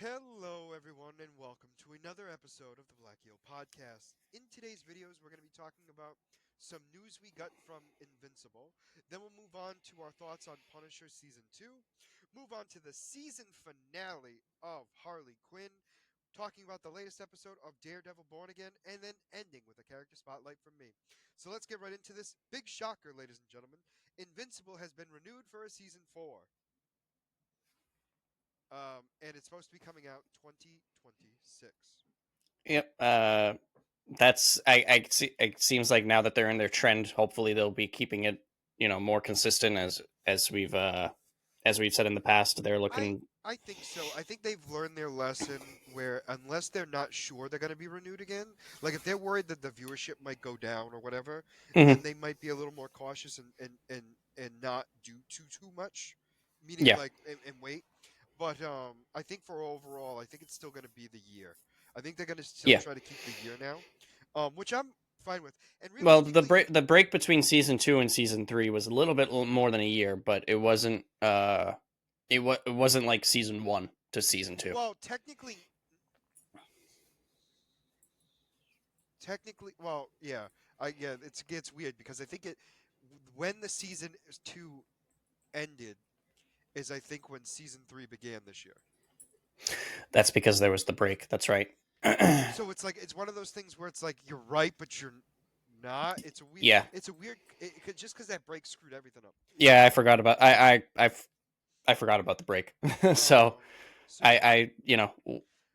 Hello, everyone, and welcome to another episode of the Black Eel Podcast. In today's videos, we're going to be talking about some news we got from Invincible. Then we'll move on to our thoughts on Punisher Season 2, move on to the season finale of Harley Quinn, talking about the latest episode of Daredevil Born Again, and then ending with a character spotlight from me. So let's get right into this big shocker, ladies and gentlemen. Invincible has been renewed for a Season 4. And it's supposed to be coming out 2026. Yep. That's I see. It seems like now that they're in their trend, hopefully they'll be keeping it, more consistent as we've said in the past. They're I looking. I think so. I think they've learned their lesson where unless they're not sure they're going to be renewed again, like if they're worried that the viewership might go down or whatever, then Mhm. they might be a little more cautious and not do too much, meaning Yeah. like and wait. But I think for overall, I think it's still going to be the year. I think they're going to still Yeah. try to keep the year now, which I'm fine with. And Well, the realistically, break between season 2 and season 3 was a little bit more than a year, but it wasn't. It wasn't like season 1 to season 2. well, technically, well, yeah, yeah, it gets weird because I think it when the season 2 ended is I think when season 3 began this year. That's because there was the break. That's right. So it's like it's one of those things where it's like you're right, but you're not. It's a weird. Yeah. It's a weird. Just because that break screwed everything up. Yeah. I Um. forgot about. I forgot about the break. So Um. So I, yeah. I, you know,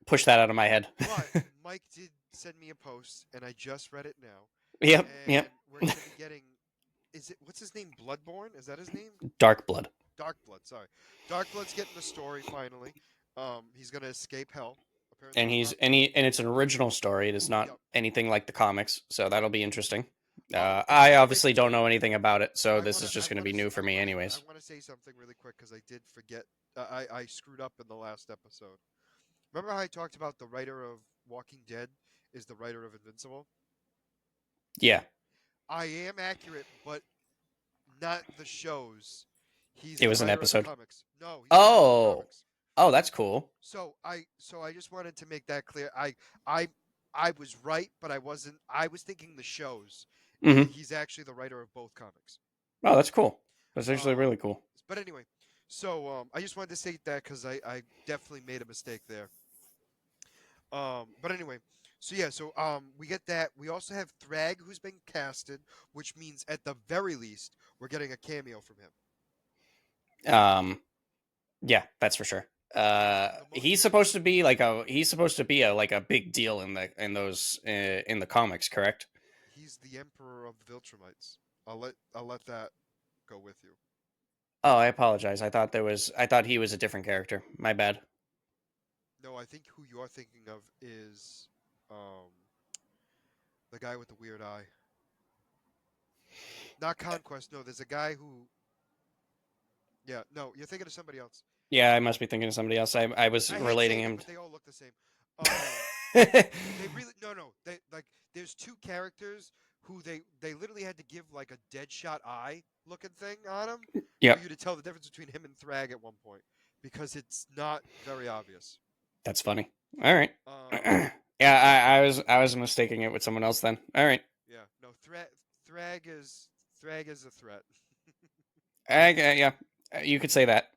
push that out of my head. But Mike did send me a post, and I just read it now. Yep, yep. And we're gonna be getting. Is it what's his name? Bloodborne? Is that his name? Dark Blood, Darkblood, sorry. Darkblood's getting the story finally. He's gonna escape hell. Apparently, and he's he's not. and it's an original story. It is not Yep. anything like the comics, so that'll be interesting. And I by the way, obviously don't know anything about it, so I this wanna, is I just going to wanna, be new for me, I anyways. wanna say something really quick because I did forget. I screwed up in the last episode. Remember how I talked about the writer of Walking Dead is the writer of Invincible? Yeah, I am accurate, but not the shows. He's it the was an writer of the episode. comics. No, he's the writer of the Oh, comics. oh, that's cool. So I just wanted to make that clear. I I was right, but I wasn't. I was thinking the shows. Hmm. He's actually the writer of both comics. Oh, that's cool. That's actually Um, really cool. but anyway, so I just wanted to say that because I definitely made a mistake there. But anyway, so yeah, so we get that. We also have Thrag who's been casted, which means at the very least we're getting a cameo from him. Um, yeah, that's for sure. The most He's supposed to be like a like a big deal in in the comics, correct? he's the emperor of the Viltrumites. I'll let that go with you. Oh, I apologize. I thought he was a different character. My bad. No, I think who you're thinking of is um the guy with the weird eye. Not Conquest. No, there's a guy who. Yeah, no, you're thinking of somebody else. Yeah, I must be thinking of somebody else. I was I hate relating saying it, him. but they all look the same. Um, To... they really no. They like there's two characters who they literally had to give like a Deadshot eye looking thing on him for Yep, you to tell the difference between him and Thrag at one point because it's not very obvious. that's funny. All right. Um, I was mistaking it with someone else then. All right. yeah, no, Thrag is a threat. Yeah, you could say that.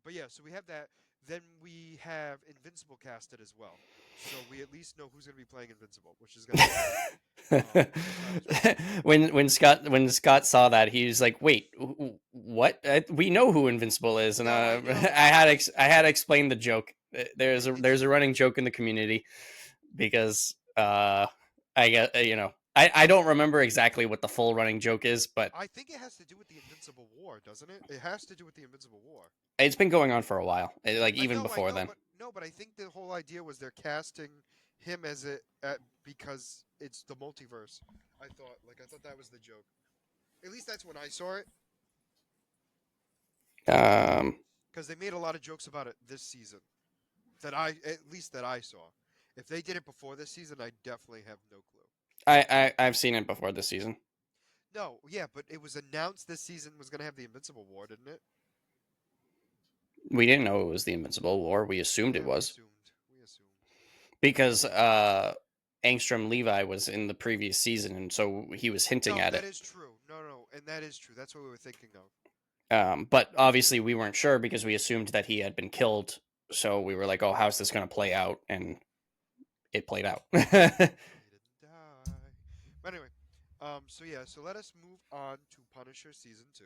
But yeah, so we have that. Then we have Invincible casted as well. So we at least know who's going to be playing Invincible, which is going to be good. So that was really good. When Scott saw that, he was like, "Wait, what? We know who Invincible is," and No, I I know. I had to explain the joke. It's There's a running joke in the community because I get I don't remember exactly what the full running joke is, but I think it has to do with the Invincible War, doesn't it? It has to do with the Invincible War. it's been going on for a while, like even I before know, then. but no, but I think the whole idea was they're casting him as because it's the multiverse. I thought that was the joke. At least that's when I saw it, Um, because they made a lot of jokes about it this season. At least that I saw. If they did it before this season, I definitely have no clue. I've seen it before this season. No, yeah, but it was announced this season was going to have the Invincible War, didn't it? We didn't know it was the Invincible War. We assumed it Yeah, we was assumed. We assumed. because Angstrom Levi was in the previous season, and so he was hinting No, at that it. is true. No, no, and that is true. That's what we were thinking of. But obviously, we weren't sure because we assumed that he had been killed. So we were like, "Oh, how's this going to play out?" And it played out. He didn't die. But anyway, so yeah, so let us move on to Punisher season 2.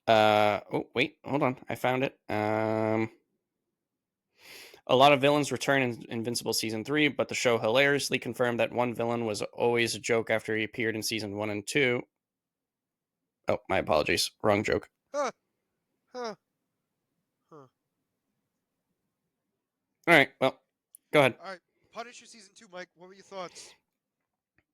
Oh, wait, hold on. I found it. A lot of villains return in Invincible season 3, but the show hilariously confirmed that one villain was always a joke after he appeared in season 1 and 2. Oh, my apologies. Wrong joke. Huh, huh, huh. All right, well, go ahead. All right, Punisher season 2, Mike. What were your thoughts?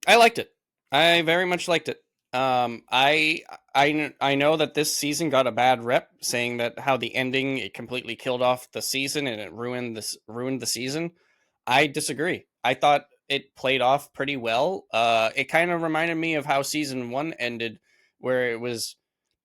I liked it. I very much liked it. I know that this season got a bad rep, saying that how the ending it completely killed off the season and it ruined the season. I disagree. I thought it played off pretty well. It kind of reminded me of how season 1 ended, where it was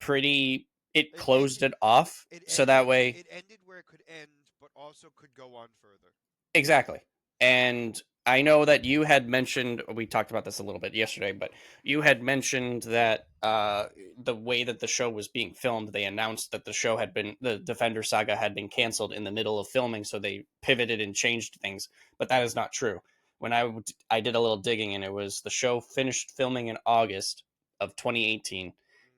pretty. It It closed ended. it off, It so that ended. way. It ended where it could end, but also could go on further. Exactly. And I know that you had mentioned, we talked about this a little bit yesterday, but you had mentioned that the way that the show was being filmed, they announced that the Defender saga had been canceled in the middle of filming, so they pivoted and changed things. But that is not true. When I did a little digging, and it was the show finished filming in August of 2018.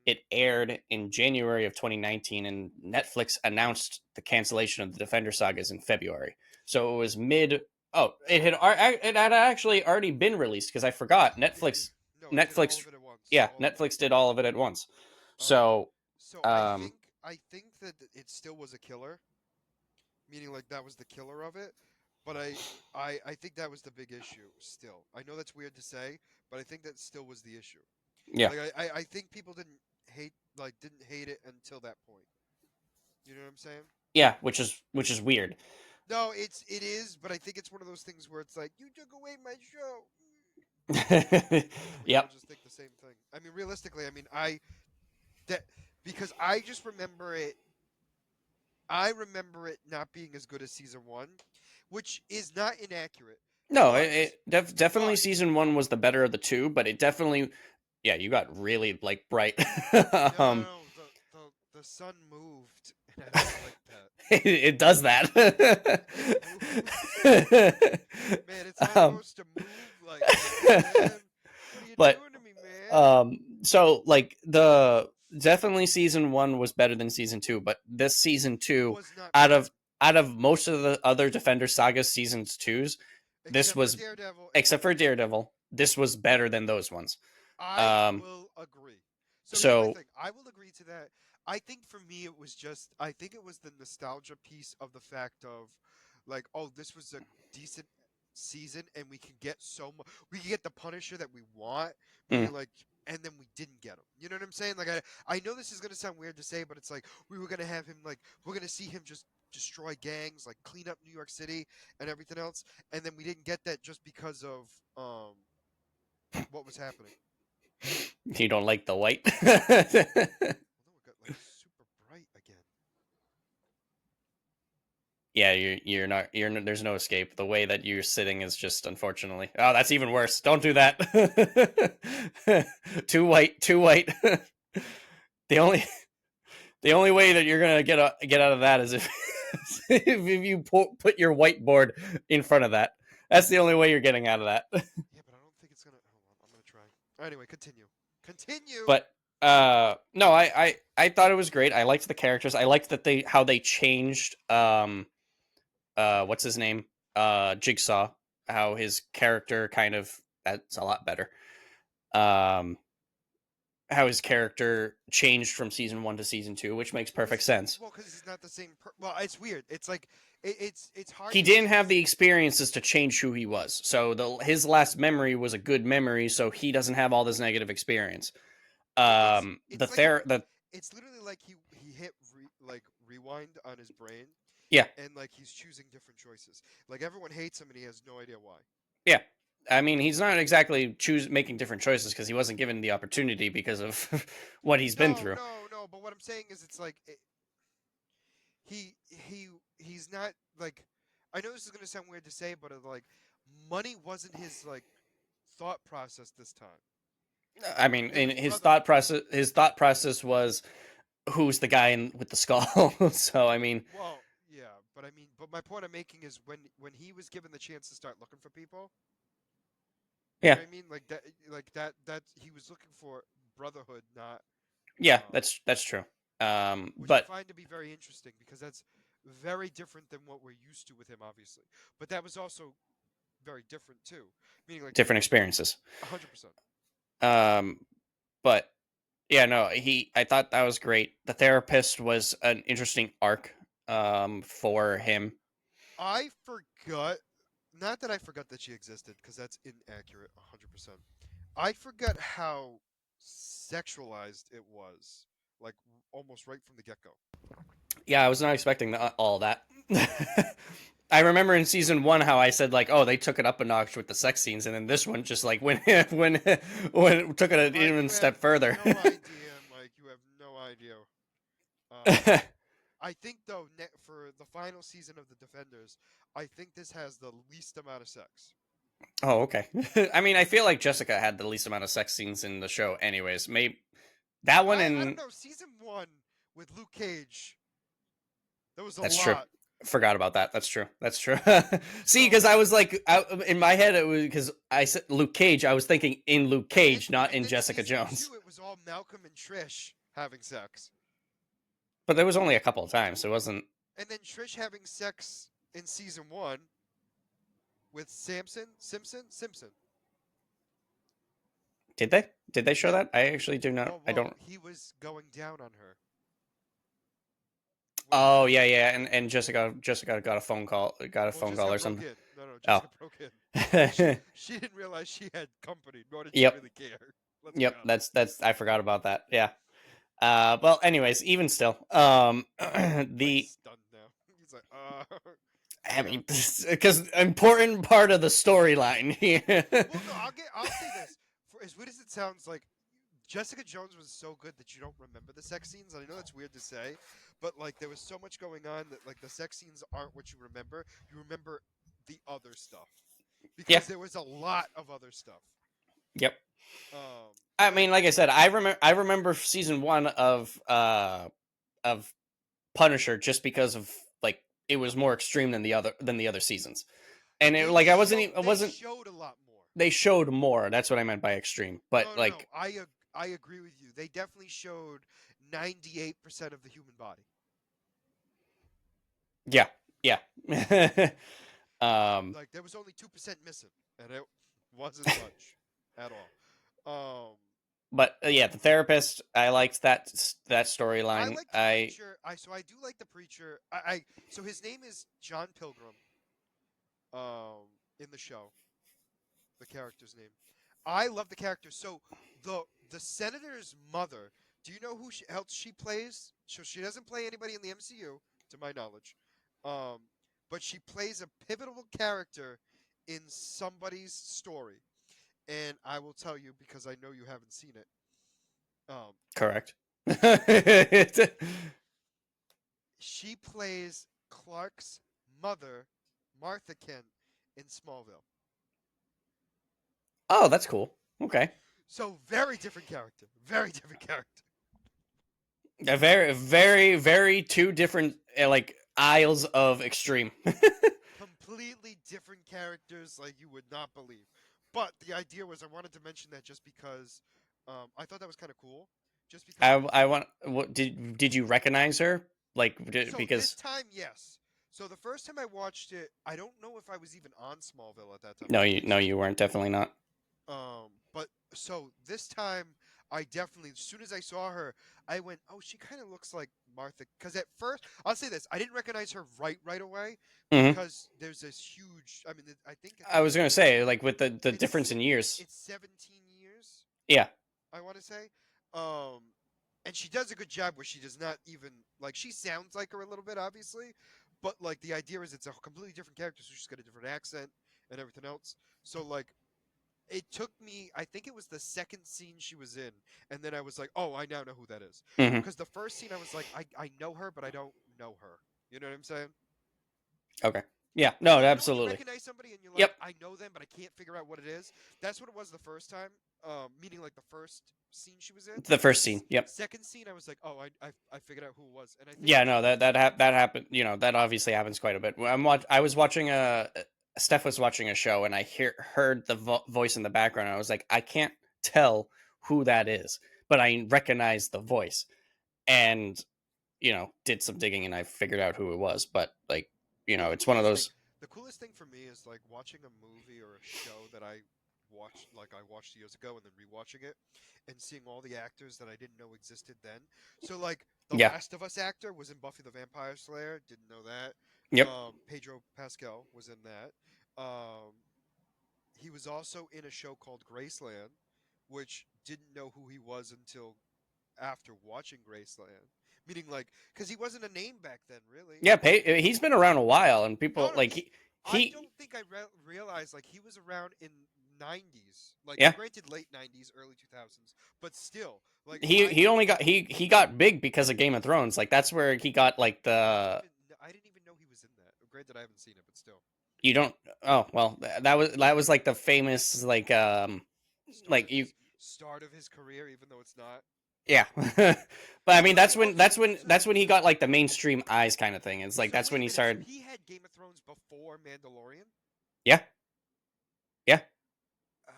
It aired in January of 2019, and Netflix announced the cancellation of the Defender sagas in February. So it was mid. Oh, it had actually already been released because I forgot. It no, it did all Netflix, of it at once. yeah, All of it. Netflix did all of it at once. Um, So, so um, I think that it still was a killer, meaning like that was the killer of it. But I think that was the big issue. Still, I know that's weird to say, but I think that still was the issue. yeah, Like I think people didn't hate it until that point. You know what I'm saying? yeah, which is weird. No, it is, but I think it's one of those things where it's like you took away my show. I think we all Yep. just think the same thing. I mean, realistically, I mean, that because I just remember it. I remember it not being as good as season 1, which is not inaccurate. No, But definitely but season 1 was the better of the two, but it definitely, yeah, you got really like bright. no, no, um, no, the sun moved, and I don't like that. it does that. It moved. Man, it's not um, supposed to move like that, man. What are you but doing to me, man? so like the definitely season 1 was better than season 2, but this season 2, Was not out better, of most of the other Defender Saga seasons 2s, this except for was, Daredevil and except for Invincible. Daredevil, this was better than those ones. I um will agree. So here's my so thing. I will agree to that. I think for me it was just I think it was the nostalgia piece of the fact of like, oh, this was a decent season and we can get so much we can get the Punisher that we want, mm, meaning like and then we didn't get him. You know what I'm saying? Like I know this is gonna sound weird to say, but it's like we were gonna have him like we're gonna see him just destroy gangs, like clean up New York City and everything else, and then we didn't get that just because of what was happening. you don't like the white. Although it got like super bright again. Yeah, there's no escape. The way that you're sitting is just, unfortunately, oh, that's even worse. Don't do that. Too white, too white. the only the only way that you're gonna get out of that is if if you put your whiteboard in front of that. That's the only way you're getting out of that. Yeah, but I don't think it's gonna. Hold on, I'm gonna try. Anyway, continue. Continue. But no, I thought it was great. I liked the characters. I liked that they changed what's his name, Jigsaw, how his character kind of, that's a lot better. um how his character changed from season 1 to season 2, which makes perfect sense. Well, because he's not the same. Well, it's weird. It's like it's hard He to didn't say have because the experiences to change who he was, so his last memory was a good memory, so he doesn't have all this negative experience. The it's like if the it's literally like he hit like rewind on his brain Yeah, and like he's choosing different choices. Like everyone hates him and he has no idea why. yeah. I mean, he's not exactly making different choices because he wasn't given the opportunity because of what he's been No, through. no, no. But what I'm saying is, it's like he's not like. I know this is gonna sound weird to say, but like, money wasn't his like thought process this time. I mean, It in was brotherhood. his thought process was who's the guy with the skull. So I mean, Well, yeah, but I mean, but my point I'm making is when he was given the chance to start looking for people, you yeah, know what I mean? Like that he was looking for brotherhood, not yeah, um, that's true. which I But find to be very interesting because that's very different than what we're used to with him, obviously. But that was also very different too, meaning like different experiences. 100%. Um, but yeah, no, I thought that was great. The therapist was an interesting arc for him. I forgot, not that I forgot that she existed, because that's inaccurate 100%. I forgot how sexualized it was, like almost right from the get go. Yeah, I was not expecting all that. I remember in season one how I said like, oh, they took it up a notch with the sex scenes, and then this one just like went when took it an Mike, even you have step further. no idea, Mike. You have no idea. Um, I think though, for the final season of the Defenders, I think this has the least amount of sex. Oh, okay. I mean, I feel like Jessica had the least amount of sex scenes in the show, anyways. Maybe that one, I don't and know. Season one with Luke Cage, there was a that's true. lot. Forgot about that. That's true. That's true. See, So because I was like, in my head, it was because I said Luke Cage. I was thinking in Luke Cage, not and in then Jessica season Jones. two, it was all Malcolm and Trish having sex, But there was only a couple of times. It wasn't. and then Trish having sex in season one with Simpson. Did they? Did they show Yeah. that? I actually do not. Well, I well, don't. he was going down on her Oh when yeah, yeah. And Jessica got a phone call. Got a well, phone call Jessica or broke something. in. No, Oh. Jessica broke in, and she didn't realize she had company, nor did she Yep. really care. Let's be Yep. honest. That's. I forgot about that. Yeah. Well, anyways, even still, Mike's the stunned now. He's like, I yeah. mean, because important part of the storyline here. Well, no, I'll say this. For as weird as it sounds, like Jessica Jones was so good that you don't remember the sex scenes. And I know that's weird to say, but like there was so much going on that like the sex scenes aren't what you remember. You remember the other stuff Yeah. because there was a lot of other stuff. Yep. Um, I and mean, like I said, I remember season one of Punisher just because of like it was more extreme than the other seasons, and it like I they wasn't showed a lot more. they showed more. That's what I meant by extreme. But No, no, no. like, I agree with you. They definitely showed 98% of the human body. yeah, yeah. um, Like there was only 2% missing, and it wasn't much at all. but yeah, the therapist. I liked that I storyline. like the preacher. I do like the preacher. So his name is John Pilgrim. In the show, the character's name. I love the character. So the senator's mother. Do you know who else she plays? So she doesn't play anybody in the MCU, to my knowledge. Um, but she plays a pivotal character in somebody's story, and I will tell you because I know you haven't seen it. Um, Correct. she plays Clark's mother, Martha Kent, in Smallville. Oh, that's cool. Okay. So very different character. Very different character. A very, very, very two different like aisles of extreme. Completely different characters like you would not believe. But the idea was I wanted to mention that just because I thought that was kind of cool. Just because it was I want. What did you recognize her? Like so this because time, yes. So the first time I watched it, I don't know if I was even on Smallville at that time. I no, could be you weren't, definitely not. But so this time, I definitely, as soon as I saw her, I went, "Oh, she kind of looks like Martha." Because at first, I'll say this, I didn't recognize her right away Hmm. because there's this huge. I mean, I think I was gonna say like with the it's difference in years. it's 17 years. Yeah, I want to say, um, and she does a good job where she does not even like she sounds like her a little bit, obviously, but like the idea is it's a completely different character, so she's got a different accent and everything else. So like. it took me, I think it was the second scene she was in, and then I was like, oh, I now know who that is. Hmm. Because the first scene I was like, I know her, but I don't know her. You know what I'm saying? Okay. Yeah. Like, No, you know when you absolutely. recognize somebody and you're like, Yep. I know them, but I can't figure out what it is. That's what it was the first time. Meaning like the first scene she was in. The first scene. Yep. Second scene, I was like, oh, I figured out who it was, and I think Yeah. that's No, what. that happened. You know, that obviously happens quite a bit. I was watching a. Steph was watching a show, and I heard the voice in the background. And I was like, I can't tell who that is, but I recognize the voice, and did some digging, and I figured out who it was. But like, Well, it's one of those. the coolest thing for me is like watching a movie or a show that I watched years ago, and then rewatching it and seeing all the actors that I didn't know existed then. So like the Yeah. Last of Us actor was in Buffy the Vampire Slayer, didn't know that. Yep. Pedro Pascal was in that. Um, he was also in a show called Graceland, which didn't know who he was until after watching Graceland. Meaning like, because he wasn't a name back then, really. Yeah. He's been around a while, and No, people no, like I he. don't think I realized like he was around in '90s, like Yeah. granted late '90s, early 2000s, but still, like He I he didn't only got he got big because of Game of Thrones. Like that's where he got like the I didn't even know he was in that. Granted, I haven't seen it, but still, you don't. Oh well, that was like the famous like you start of his career, even though it's not. yeah. But I mean So wait, oh, that's when he got like the mainstream eyes kind of thing. It's like so that's wait when a he minute. So started. he had Game of Thrones before Mandalorian. Yeah, yeah. Oh,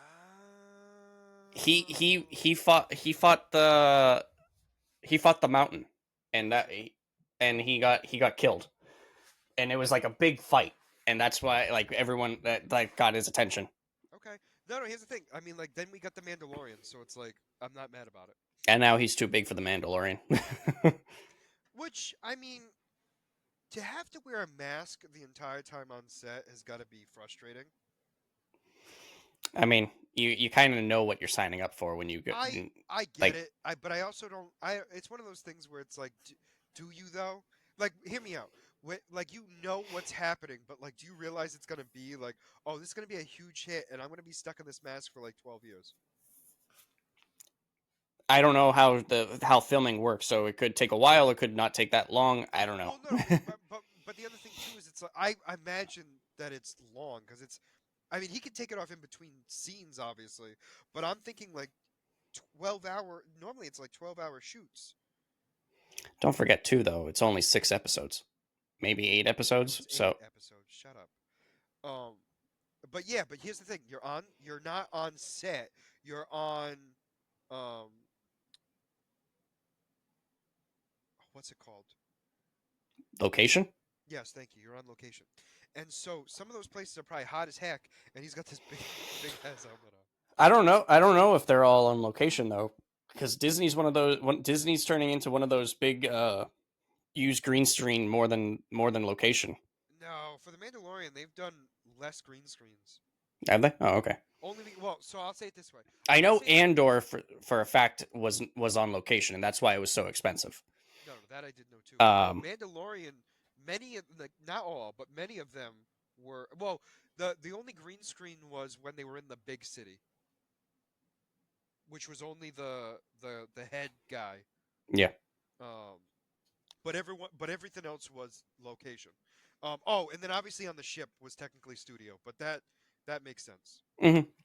He fought the mountain, and he got killed, and it was like a big fight, and that's why like everyone that like got his attention. okay. No, no. Here's the thing. I mean, like then we got the Mandalorian, so it's like I'm not mad about it. And now he's too big for the Mandalorian. Which I mean, to have to wear a mask the entire time on set has got to be frustrating. I mean, you kind of know what you're signing up for when you get I get like it. But I also don't. I It's one of those things where it's like, do you though? Like, hear me out. Like you know what's happening, but like, do you realize it's gonna be like, oh, this is gonna be a huge hit, and I'm gonna be stuck in this mask for like 12 years. I don't know how filming works, so it could take a while. It could not take that long. I don't know. Well, no, no, but the other thing too is it's like I imagine that it's long because it's. I mean, he can take it off in between scenes, obviously, but I'm thinking like 12-hour. Normally, it's like 12-hour shoots. Don't forget too, though. It's only 6 episodes, maybe 8 episodes. It's eight So episodes. Shut up. Um, but yeah, but here's the thing: you're not on set. You're on, um, what's it called? location. Yes, thank you. You're on location, and so some of those places are probably hot as heck. And he's got this big, big ass helmet on. I don't know. I don't know if they're all on location though, because Disney's one of those. Disney's turning into one of those big use green screen more than location. No, for the Mandalorian, they've done less green screens. Have they? Oh, okay. Well, so I'll say it this way. I I'm not know saying Andor for a fact was on location, and that's why it was so expensive. no, no, that I did know too. Um, Mandalorian, many of like not all, but many of them were well. The only green screen was when they were in the big city, which was only the head guy. yeah. Um, but everything else was location. Oh, and then obviously on the ship was technically studio, but that makes sense.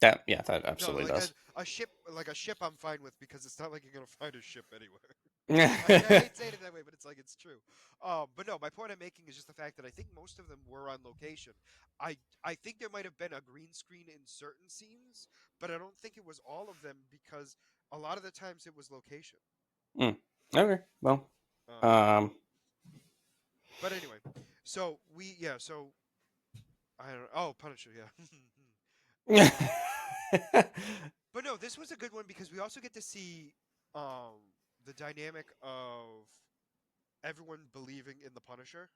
That No, absolutely like does. a ship, I'm fine with because it's not like you're gonna find a ship anywhere. I Yeah, hate saying it that way, but it's like it's true. But no, my point I'm making is just the fact that I think most of them were on location. I think there might have been a green screen in certain scenes, but I don't think it was all of them because a lot of the times it was location. okay. Well, Um, um, but anyway, so so I don't know. Oh, Punisher, yeah. But no, this was a good one because we also get to see um the dynamic of everyone believing in the Punisher,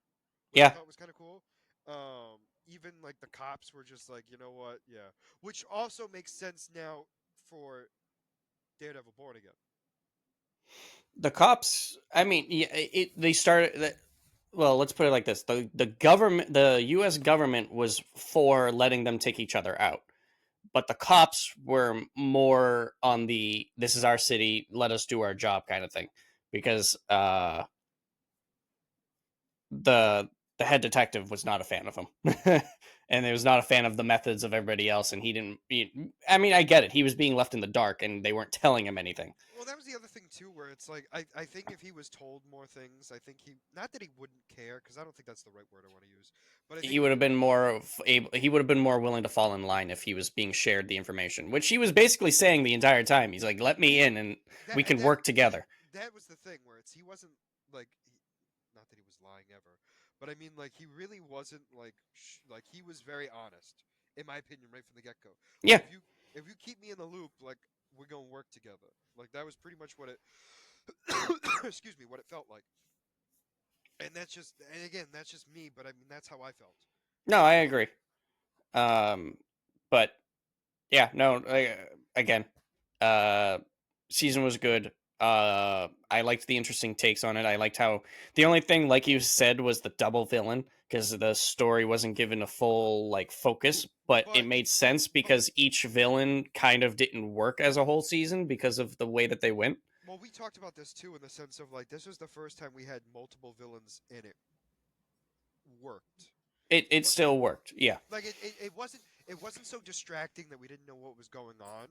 which I yeah. thought was kind of cool. Even like the cops were just like, you know what, yeah, which also makes sense now for Daredevil Born Again. The cops. I mean, yeah, they started. Well, let's put it like this: the U.S. government was for letting them take each other out, but the cops were more on the "this is our city, let us do our job" kind of thing, because the the head detective was not a fan of him, and he was not a fan of the methods of everybody else. And he didn't. I mean, I get it. He was being left in the dark, and they weren't telling him anything. Well, that was the other thing too, where it's like I think if he was told more things, I think he not that he wouldn't care, because I don't think that's the right word I want to use, but I think He would have been more able. He would have been more willing to fall in line if he was being shared the information, which he was basically saying the entire time. He's like, "Let me in, and we that and can work together." that was the thing where it's he wasn't like not that he was lying ever, but I mean like he really wasn't like like he was very honest in my opinion right from the get go. Like Yeah, if you keep me in the loop, like we're gonna work together. Like that was pretty much what it excuse me, what it felt like. And that's just and again that's just me, but I mean that's how I felt. no, I agree. Um, but yeah, no, again, uh, season was good. I liked the interesting takes on it. I liked how the only thing, like you said, was the double villain, because the story wasn't given a full like focus, but it But made sense but because each villain kind of didn't work as a whole season because of the way that they went. well, we talked about this too in the sense of like this was the first time we had multiple villains and it worked. It What still worked. Yeah, like it wasn't so distracting that we didn't know what was going on.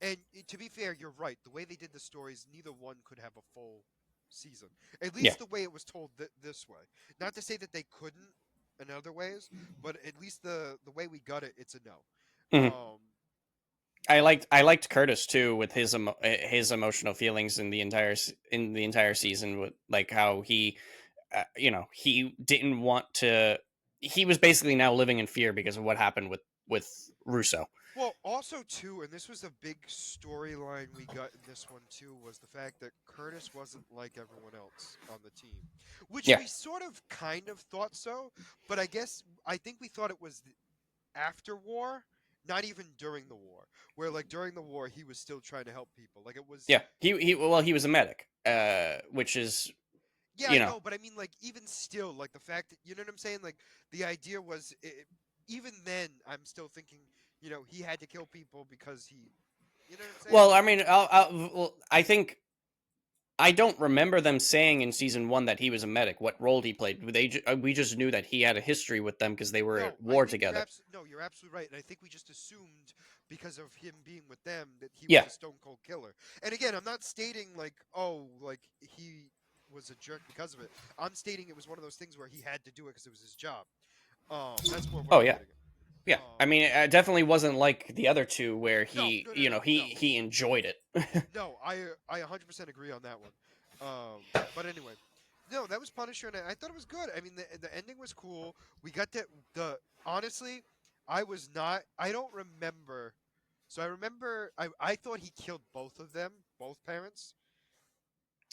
And to be fair, you're right. The way they did the stories, neither one could have a full season. At yeah. least the way it was told this way. Not to say that they couldn't in other ways, but at least the way we got it, it's a no. Mhm. Um, I liked Curtis too, with his emotional feelings in the entire season, with like how he he didn't want to. He was basically now living in fear because of what happened with Russo. Well, also too, and this was a big storyline we got in this one too, was the fact that Curtis wasn't like everyone else on the team, which Yeah. we sort of kind of thought so, but I think we thought it was after war, not even during the war, where like during the war he was still trying to help people, like it was. Yeah, he was a medic, which is Yeah, you I know know, but I mean, like even still, like the fact that you know what I'm saying, like the idea was, even then, I'm still thinking, he had to kill people because he, you know what I'm saying? well, I mean, I think I don't remember them saying in season one that he was a medic. What role he played? We just knew that he had a history with them because they were at No, I war think together. you're absolutely right, and I think we just assumed because of him being with them that he was Yeah. a stone cold killer. And again, I'm not stating like, oh, like he was a jerk because of it. I'm stating it was one of those things where he had to do it because it was his job. That's more what Oh I'm yeah. getting at. Yeah. I mean, it definitely wasn't like the other two where No, he no, no, you know no, no. he enjoyed it. No, I 100% agree on that one. But anyway, no, that was Punisher, and I thought it was good. I mean, the ending was cool. We got the honestly, I was not. I don't remember. So I remember I thought he killed both of them, both parents.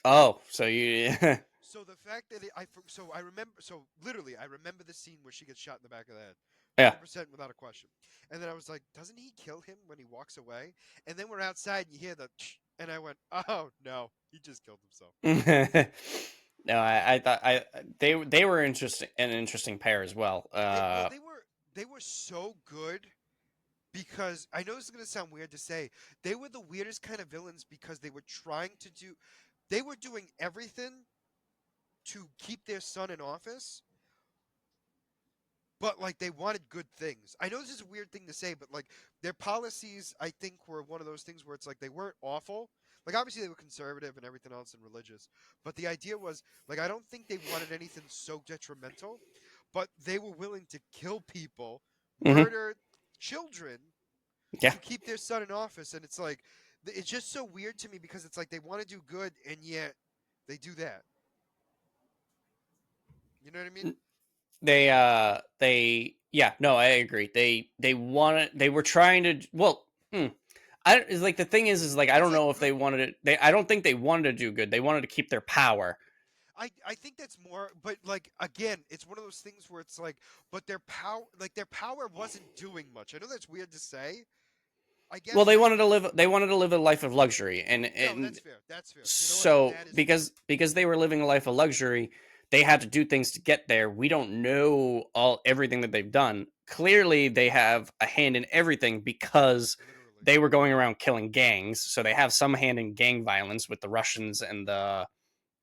Oh, so you So the fact that so I remember so literally I remember the scene where she gets shot in the back of the head, yeah. 100% without a question. And then I was like, doesn't he kill him when he walks away? And then we're outside and you hear the and I went, oh no, he just killed himself. No, I thought they were interesting, an interesting pair as well. Well, they were so good because I know this is gonna sound weird to say. They were the weirdest kind of villains because they were trying to do, they were doing everything to keep their son in office, but like they wanted good things. I know this is a weird thing to say, but like their policies, I think, were one of those things where it's like they weren't awful. Like obviously they were conservative and everything else and religious, but the idea was like I don't think they wanted anything so detrimental, but they were willing to kill people, Hmm. murder children Yeah. to keep their son in office, and it's like it's just so weird to me because it's like they want to do good and yet they do that. You know what I mean? They yeah, no, I agree. They were trying to, well, I it's like the thing is like I It's don't like know if good. they wanted it. I don't think they wanted to do good. They wanted to keep their power. I think that's more, but like again, it's one of those things where it's like, but their power wasn't doing much. I know that's weird to say. I Well, guess they wanted to live a life of luxury, no, and that's fair. That's fair. You know what? so That is fair. because they were living a life of luxury, they had to do things to get there. We don't know everything that they've done. Clearly, they have a hand in everything because Literally. they were going around killing gangs. So they have some hand in gang violence with the Russians and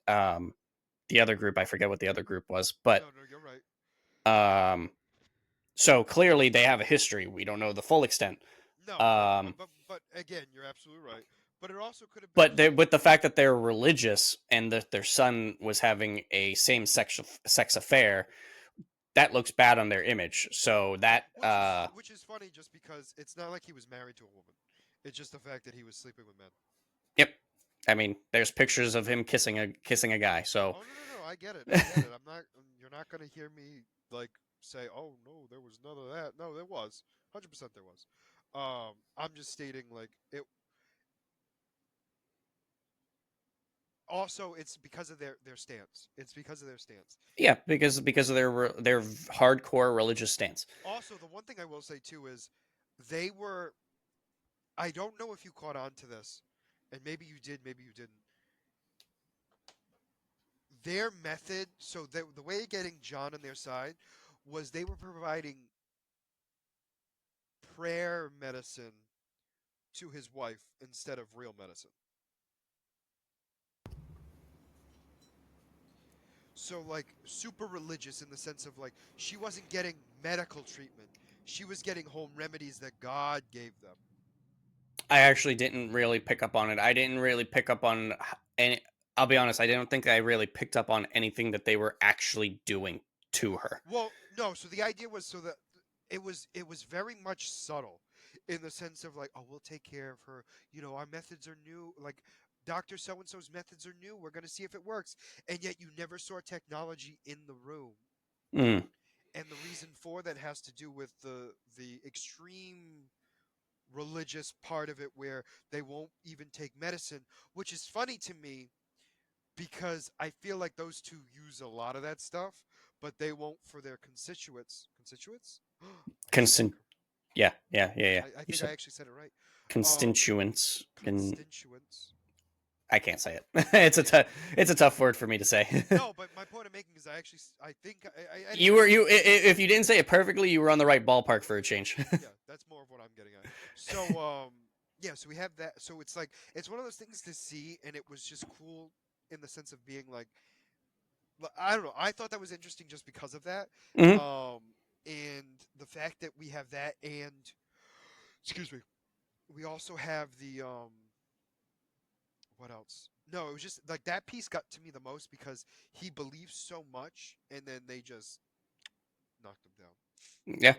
um the other group. I forget what the other group was, but No, no, you're right. um so clearly they have a history. We don't know the full extent. No, but Um but again, you're absolutely right. But it also could have been but just with the fact that they're religious and that their son was having a same sex affair, that looks bad on their image. So that which is funny just because it's not like he was married to a woman. It's just the fact that he was sleeping with men. yep. I mean, there's pictures of him kissing a guy. So Oh, no, no, no, I get it. I get it. I'm not You're not going to hear me like say, "Oh, no, there was none of that." No, there was. 100% there was. I'm just stating like it also it's because of their stance. It's because of their stance. yeah, because of their hardcore religious stance. Also, the one thing I will say too is they were I don't know if you caught on to this, and maybe you did, maybe you didn't. Their method, so the way of getting John on their side was they were providing prayer medicine to his wife instead of real medicine. So like super religious in the sense of like she wasn't getting medical treatment. She was getting home remedies that God gave them. I actually didn't really pick up on it. I didn't really pick up on any. I'll be honest. I don't think I really picked up on anything that they were actually doing to her. Well, no, so the idea was so that it was very much subtle in the sense of like, oh, we'll take care of her. Our methods are new. Like Dr. So and so's methods are new. We're going to see if it works. And yet you never saw technology in the room. Mm, And the reason for that has to do with the extreme religious part of it where they won't even take medicine, which is funny to me because I feel like those two use a lot of that stuff, but they won't for their constituents. Constituents? I just said it. consent. Yeah, yeah, yeah, yeah. I You think I said actually said it right. Um, constituents. And constituents. I can't say it. Yeah. It's a tough word for me to say. No, but my point I'm making is I think You were anyways. if you didn't say it perfectly, you were on the right ballpark for a change. Yeah, that's more of what I'm getting at. So yeah, so we have that. So it's like it's one of those things to see, and it was just cool in the sense of being like I don't know. I thought that was interesting just because of that. Hmm. Um, and the fact that we have that, and excuse me, we also have the what else? No, it was just like that piece got to me the most because he believes so much, and then they just knocked him down. Yeah.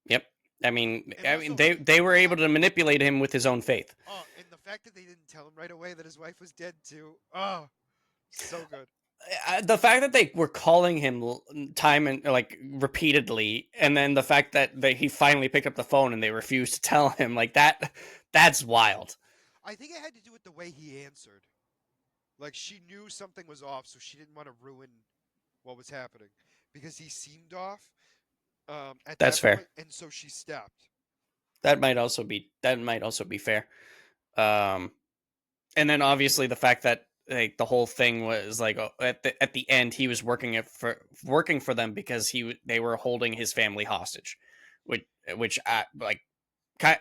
Yep. And I mean, also, they were the able fact, to manipulate him with his own faith. and the fact that they didn't tell him right away that his wife was dead too. Oh, so good. The fact that they were calling him time and like repeatedly, and then the fact that he finally picked up the phone and they refused to tell him like that's wild. I think it had to do with the way he answered. Like she knew something was off, so she didn't want to ruin what was happening because he seemed off at That's that fair. point, and so she stopped. That might also be fair. Um, and then obviously the fact that like the whole thing was like at the end he was working for them because they were holding his family hostage, which which like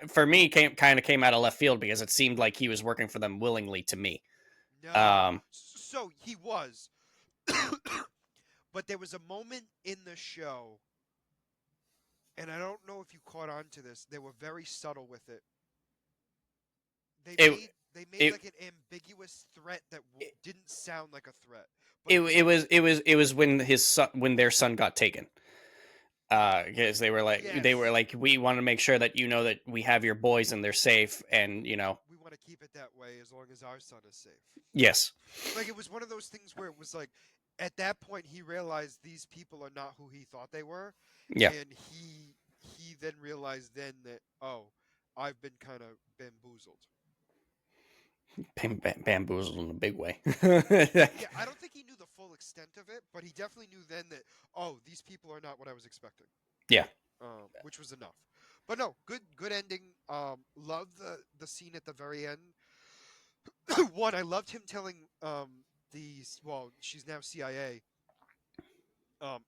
for me came out of left field because it seemed like he was working for them willingly to me. No, Um, so he was, but there was a moment in the show, and I don't know if you caught on to this. They were very subtle with it. They it made they made it like an ambiguous threat that didn't sound like a threat, but it, it was it like was it was when when their son got taken. Because they were yes, like, we want to make sure that you know that we have your boys and they're safe, and we want to keep it that way as long as our son is safe. yes, Like it was one of those things where it was like at that point he realized these people are not who he thought they were, yeah, and he then realized then that oh, I've been kind of bamboozled. bamboozled in a big way. Yeah, I don't think he knew the full extent of it, but he definitely knew then that oh, these people are not what I was expecting. Yeah, Which was enough. But no, good ending. Love the scene at the very end. One, I loved him telling the well, she's now CIA.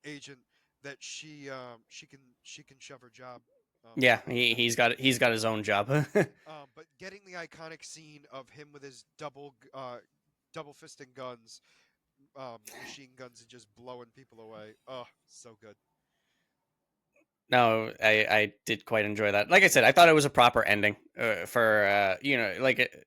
agent that she can shove her job Yeah, anywhere. he's got his own job. But getting the iconic scene of him with his double fisting guns, machine guns, and just blowing people away. Oh, so good. No, I did quite enjoy that. Like I said, I thought it was a proper ending for like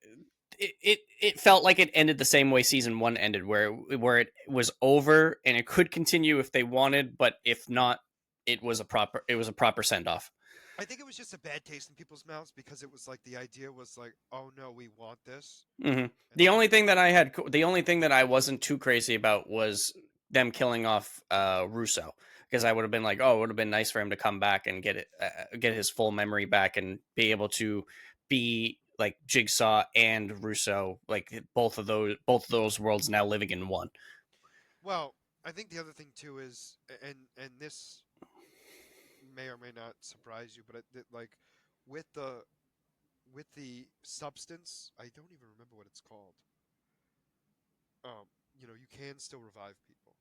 it felt like it ended the same way season one ended, where it was over and it could continue if they wanted, but if not, it was a proper send off. I think it was just a bad taste in people's mouths because it was like the idea was like, oh no, we want this, Hmm. and then The only thing that I wasn't too crazy about was them killing off Russo, because I would have been like, oh, it would have been nice for him to come back and get his full memory back and be able to be like Jigsaw and Russo, like both of those worlds now living in one. well, I think the other thing too is, and this may or may not surprise you, but like with the with the substance, I don't even remember what it's called. You can still revive people.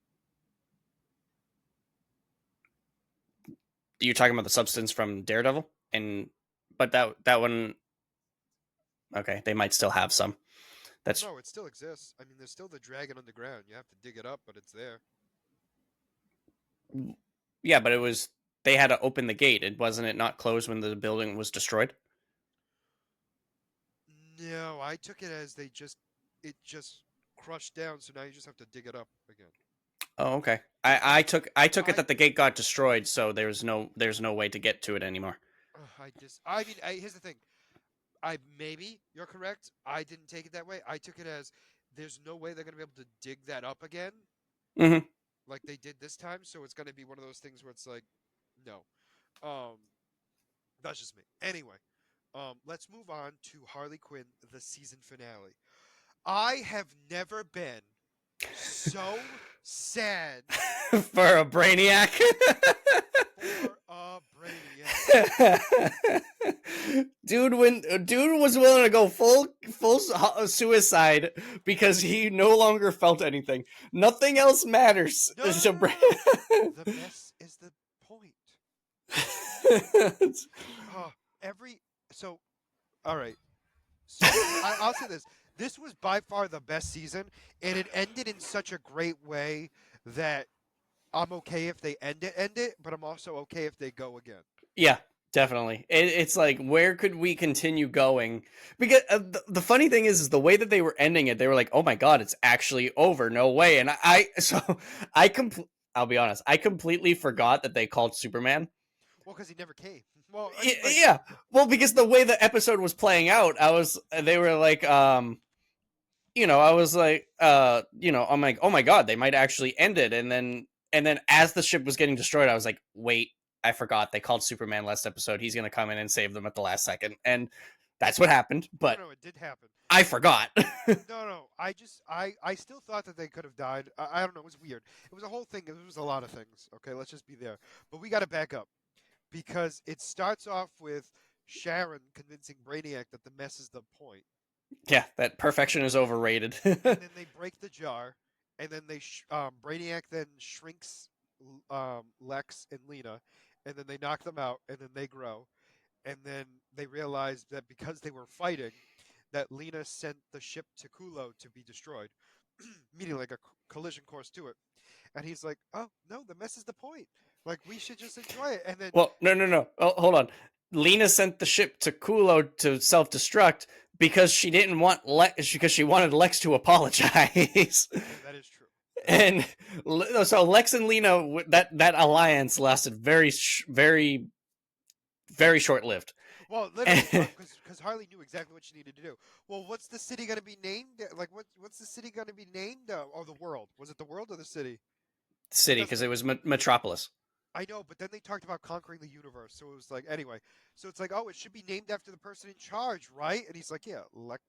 You're talking about the substance from Daredevil, and but that one, okay, they might still have some. Well, That's no, it still exists. I mean, there's still the dragon underground. You have to dig it up, but it's there. yeah, but it was they had to open the gate. It wasn't it not closed when the building was destroyed. No, I took it as it just crushed down, so now you just have to dig it up again. Oh, okay. Because I took it I that the gate got destroyed, so there's no way to get to it anymore. I mean, here's the thing. I maybe you're correct. I didn't take it that way. I took it as there's no way they're gonna be able to dig that up again Hmm. like they did this time. So it's gonna be one of those things where it's like, no. Um, that's just me. Anyway, let's move on to Harley Quinn, the season finale. I have never been so sad For a brainiac. for a Brainiac. Dude was willing to go full suicide because he no longer felt anything. Nothing else matters. No, no, no, no, no. The mess is the point. Uh, every so all right. So I'll say this: this was by far the best season, and it ended in such a great way that I'm okay if they end it, but I'm also okay if they go again. Yeah, definitely. It's like, where could we continue going? Because the funny thing is the way that they were ending it, they were like, "Oh my god, it's actually over! No way!" And so I'll be honest, I completely forgot that they called Superman. Well, because he never came. Well, I mean, like, Yeah, well, because the way the episode was playing out, they were like, I was like, I'm like, oh my god, they might actually end it, and then as the ship was getting destroyed, I was like, wait, I forgot they called Superman last episode. He's gonna come in and save them at the last second, and that's what happened. no, But no, it did happen. I forgot. No, no, I still thought that they could have died. I don't know. It was weird. It was a whole thing. It was a lot of things. Okay, let's just be there. But we got to back up because it starts off with Sharon convincing Brainiac that the mess is the point. Yeah, that perfection is overrated. And then they break the jar, and then Brainiac then shrinks Lex and Lena, and then they knock them out, and then they grow, and then they realize that because they were fighting, that Lena sent the ship to Kulo to be destroyed, meaning like a collision course to it. And he's like, "Oh no, the mess is the point. Like we should just enjoy it." And then Well, no. Oh, hold on. Lena sent the ship to Kulo to self destruct because she didn't want Lex, because she wanted Lex to apologize. yeah, that is true. That is And so Lex and Lena, that alliance lasted very short lived. well, literally, because Harley knew exactly what she needed to do. Well, what's the city gonna be named? Like, what's the city gonna be named? Or the world? Was it the world or the city? It City, doesn't. because it was Metropolis. I know, but then they talked about conquering the universe, so it was like anyway. So it's like, oh, it should be named after the person in charge, right? And he's like, yeah, like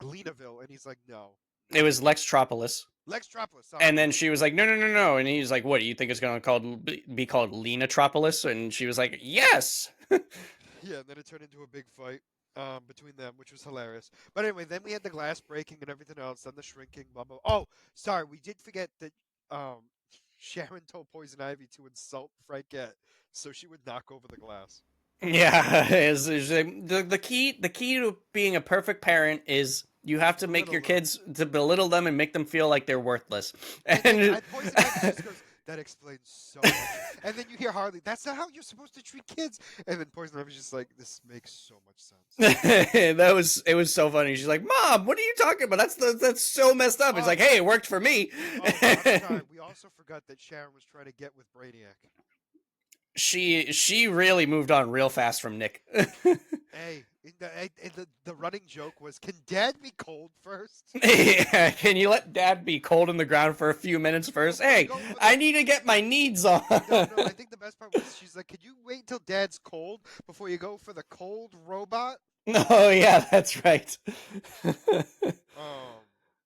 Lenaville, and he's like, no, It no, was Lextropolis. Lextropolis. Sorry, And then she was like, "No, no, no, no!" And he's like, "What do you think it's going to be called, Lenatropolis?" And she was like, "Yes." yeah. And then it turned into a big fight between them, which was hilarious. But anyway, then we had the glass breaking and everything else, then the shrinking, blah blah. Oh, sorry, we did forget that. Um, Sharon told Poison Ivy to insult Frankette so she would knock over the glass. Yeah, is the key to being a perfect parent is you have to make your Belittle them. kids to belittle them and make them feel like they're worthless. And then And Poison Ivy just goes, that explains so much. And then you hear Harley, that's not how you're supposed to treat kids. And then Poison Ivy's just like, this makes so much sense. it was so funny. She's like, "Mom, what are you talking about? That's so messed up." It's Oh, like, "Hey, it worked for me." oh, I'm sorry. We also forgot that Sharon was trying to get with Brainiac. She really moved on real fast from Nick. Hey, the running joke was, can Dad be cold first? Yeah, can you let Dad be cold in the ground for a few minutes first? Before you Hey, go for I need to get my needs on. No, no, I think the best part was she's like, could you wait till Dad's cold before you go for the cold robot? Oh yeah, that's right. Um,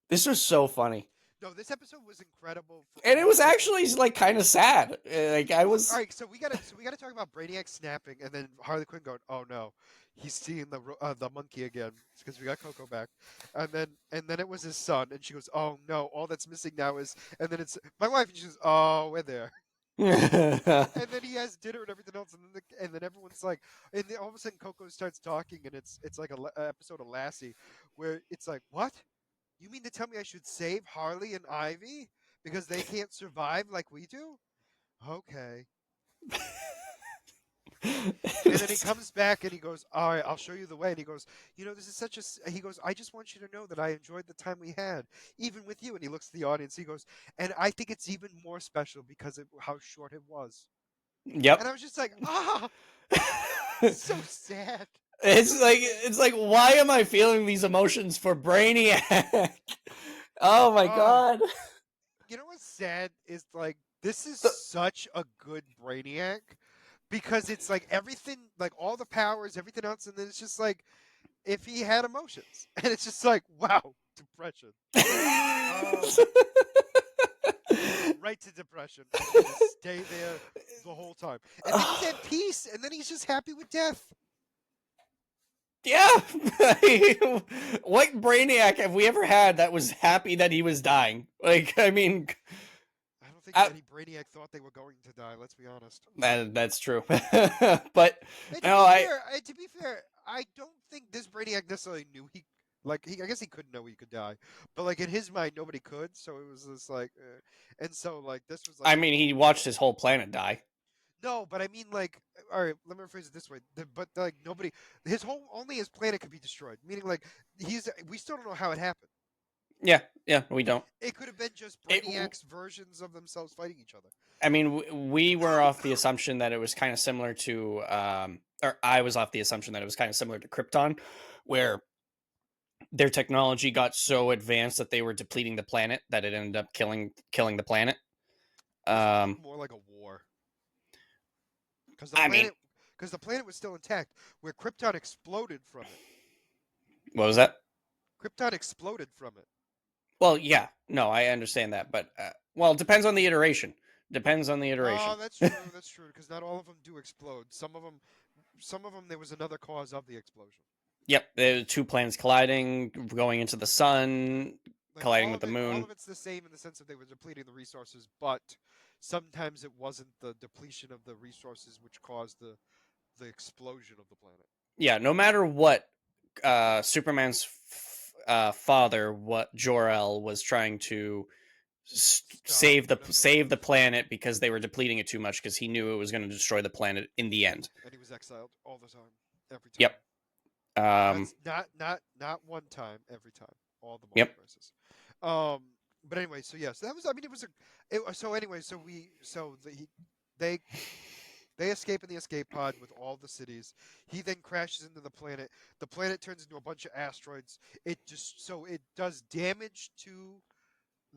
This was so funny. no, this episode was incredible for And it all was the actually like kind of sad. Like I Well, was all right, so we gotta talk about Brainiac snapping, and then Harley Quinn going, "Oh no, he's seeing the monkey again because we got Coco back," and then it was his son, and she goes, "Oh no, all that's missing now is," and then it's my wife, and she goes, "Oh, we're there," and then he has dinner and everything else, and then everyone's like, and then all of a sudden Coco starts talking, and it's like a episode of Lassie, where it's like, "What? You mean to tell me I should save Harley and Ivy because they can't survive like we do?" Okay. And then he comes back and he goes, "All right, I'll show you the way." And he goes, this is such a. He goes, "I just want you to know that I enjoyed the time we had, even with you." And he looks at the audience. He goes, "And I think it's even more special because of how short it was." Yep. And I was just like, so sad. It's like why am I feeling these emotions for Brainiac? Oh my Oh, god. you know what's sad is like this is The- such a good Brainiac because it's like everything, like all the powers, everything else, and then it's just like if he had emotions, and it's just like, wow, depression. Oh, right to depression, and then just stay there the whole time, and then he's at peace, and then he's just happy with death. Yeah. What Brainiac have we ever had that was happy that he was dying? Like, I mean, I don't think I, any Brainiac thought they were going to die. Let's be honest. that's true. But And no, to be fair, I don't think this Brainiac necessarily knew I guess he couldn't know he could die, but like in his mind, nobody could. So it was just like, and so like this was like I mean, he watched his whole planet die. no, but I mean like, all right, let me rephrase it this way. But like nobody, only his planet could be destroyed. Meaning like we still don't know how it happened. Yeah, yeah, we don't. It could have been just It, Brainiac's versions of themselves fighting each other. I mean, we were off the assumption that it was kind of similar to, or I was off the assumption that it was kind of similar to Krypton, where their technology got so advanced that they were depleting the planet that it ended up killing the planet. This looked Um, more like a war because I mean, the planet was still intact, where Krypton exploded from it. what was that? Krypton exploded from it. Well, yeah, no, I understand that, but well, it depends on the iteration. Depends on the iteration. Oh, that's true. That's true. Because not all of them do explode. Some of them, there was another cause of the explosion. Yep, the two planets colliding, going into the sun, Like colliding with the all moon. of it's the same in the sense that they were depleting the resources, but sometimes it wasn't the depletion of the resources which caused the explosion of the planet. Yeah, no matter what, Superman's father, what Jor-El was trying to Stop whatever it save the was. planet because they were depleting it too much because he knew it was going to destroy the planet in the end. And he was exiled all the time, every time. Yep. That's not one time, every time, all the Yep. multiverses. But anyway, so yeah, so that was. I mean, so anyway, so they they escape in the escape pod with all the cities. He then crashes into the planet. The planet turns into a bunch of asteroids. It does damage to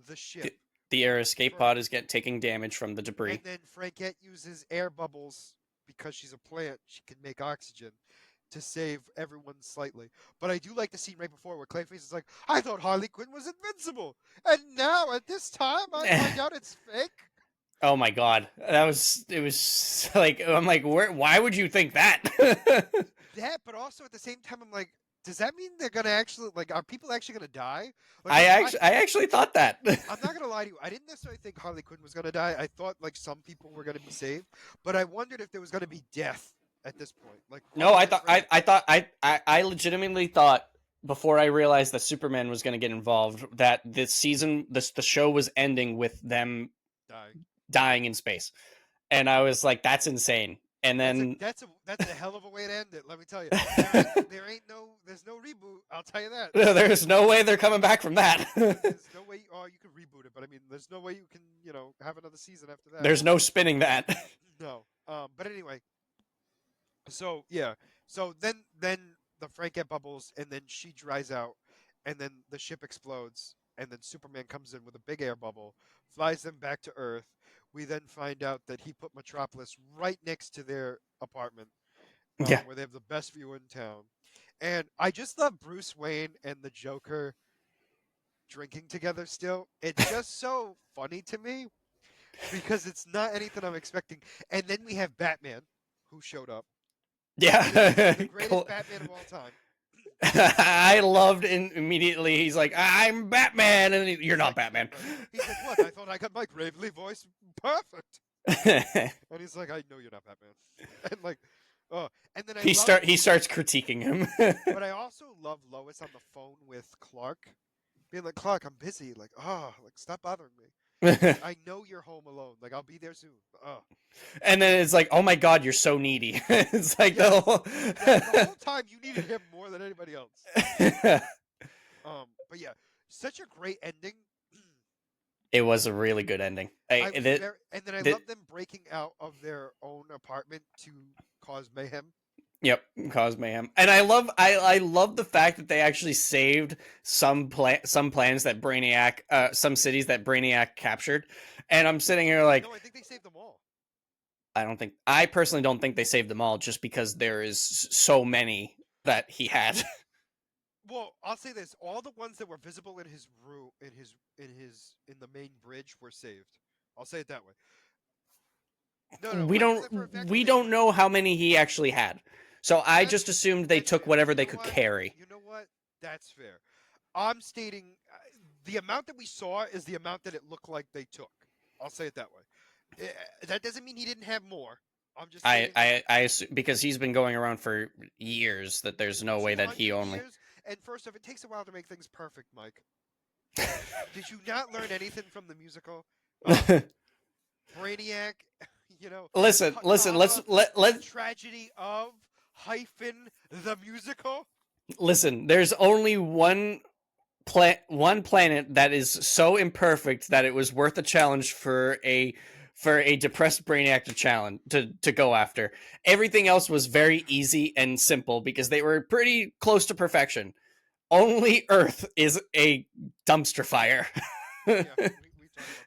the ship. The air escape pod is taking damage from the debris. And then Frankette uses air bubbles because she's a plant. She can make oxygen to save everyone slightly. But I do like the scene right before where Clayface is like, "I thought Harley Quinn was invincible, and now at this time I find out it's fake." Oh my god, it was like I'm like, why would you think that? That, but also at the same time I'm like, does that mean they're gonna actually like? Are people actually gonna die? Like, I actually thought that. I'm not gonna lie to you. I didn't necessarily think Harley Quinn was gonna die. I thought like some people were gonna be saved, but I wondered if there was gonna be death at this point. Like No, other than Frank. I thought I legitimately thought before I realized that Superman was going to get involved that this season the show was ending with them Die. dying in space. And I was like, that's insane. And then That's a hell of a way to end it. Let me tell you. There's no reboot. I'll tell you that. there's no way they're coming back from that. There's no way. Oh, you could reboot it, but I mean, there's no way you can have another season after that. There's no spinning that. No. But anyway. So yeah. So then the Frank get bubbles, and then she dries out, and then the ship explodes, and then Superman comes in with a big air bubble, flies them back to Earth. We then find out that he put Metropolis right next to their apartment, Yeah. where they have the best view in town. And I just love Bruce Wayne and the Joker drinking together still. It's just so funny to me because it's not anything I'm expecting. And then we have Batman, who showed up. Yeah. The greatest Batman of all time. I loved immediately. He's like, I'm Batman, and you're not Batman. He's like, what? I thought I got my gravelly voice perfect. And he's like, I know you're not Batman. And like, oh, and then he starts critiquing him. But I also love Lois on the phone with Clark, being like, Clark, I'm busy. Like, like stop bothering me. I know you're home alone. Like, I'll be there soon. And then it's like, oh my god, you're so needy. It's like the whole time you needed him more than anybody else. But yeah, such a great ending. It was a really good ending. And then I love them breaking out of their own apartment to cause mayhem. Yep, cause mayhem. And I love the fact that they actually saved some plans that Brainiac, some cities that Brainiac captured. And I'm sitting here like, no, I think they saved them all. I personally don't think they saved them all, just because there is so many that he had. Well, I'll say this: all the ones that were visible in his room, in the main bridge, were saved. I'll say it that way. No, we don't know how many he actually had. So I just assumed they took whatever they could carry. You know what? That's fair. I'm stating the amount that we saw is the amount that it looked like they took. I'll say it that way. That doesn't mean he didn't have more. I'm just. I assume, because he's been going around for years, that there's no way that he only. And first off, it takes a while to make things perfect, Mike. Did you not learn anything from the musical? Brainiac, Listen. Let tragedy of hyphen the musical. Listen, there's only one planet that is so imperfect that it was worth a challenge for a depressed Brainiac to go after. Everything else was very easy and simple because they were pretty close to perfection. Only Earth is a dumpster fire. Yeah, we talk about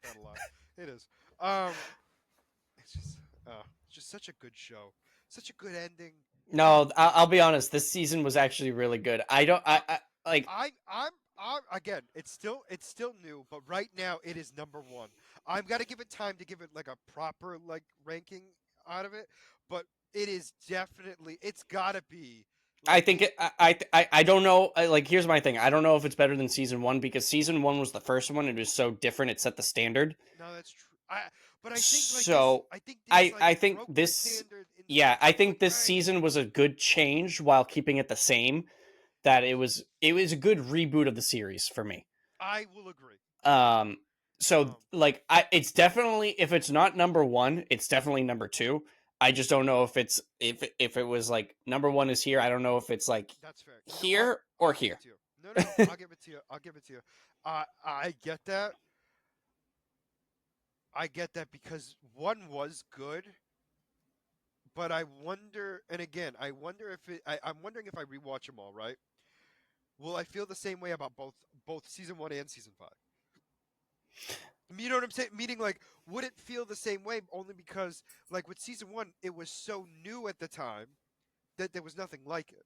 that a lot. It is. It's just such a good show, such a good ending. No, I'll be honest. This season was actually really good. I'm again. It's still new, but right now it is number one. I've got to give it time to give it like a proper like ranking out of it, but it is definitely. It's got to be. I think I don't know. Like, here's my thing. I don't know if it's better than season one, because season one was the first one. It was so different. It set the standard. No, that's true. But I think like so. I think this. Yeah, I think this right. season was a good change while keeping it the same. That it was a good reboot of the series for me. I will agree. So like it's definitely, if it's not number one, it's definitely number two. I just don't know if it's if it was like number one is here. I don't know if it's like that's fair. Here or here. No, I'll give it to you. I'll give it to you. I get that. I get that because one was good, but I wonder, and again, I wonder if I'm wondering if I rewatch them all, right? Will I feel the same way about both season 1 and season 5? You know what I'm saying? Meaning, like, would it feel the same way? Only because, like, with season 1, it was so new at the time that there was nothing like it.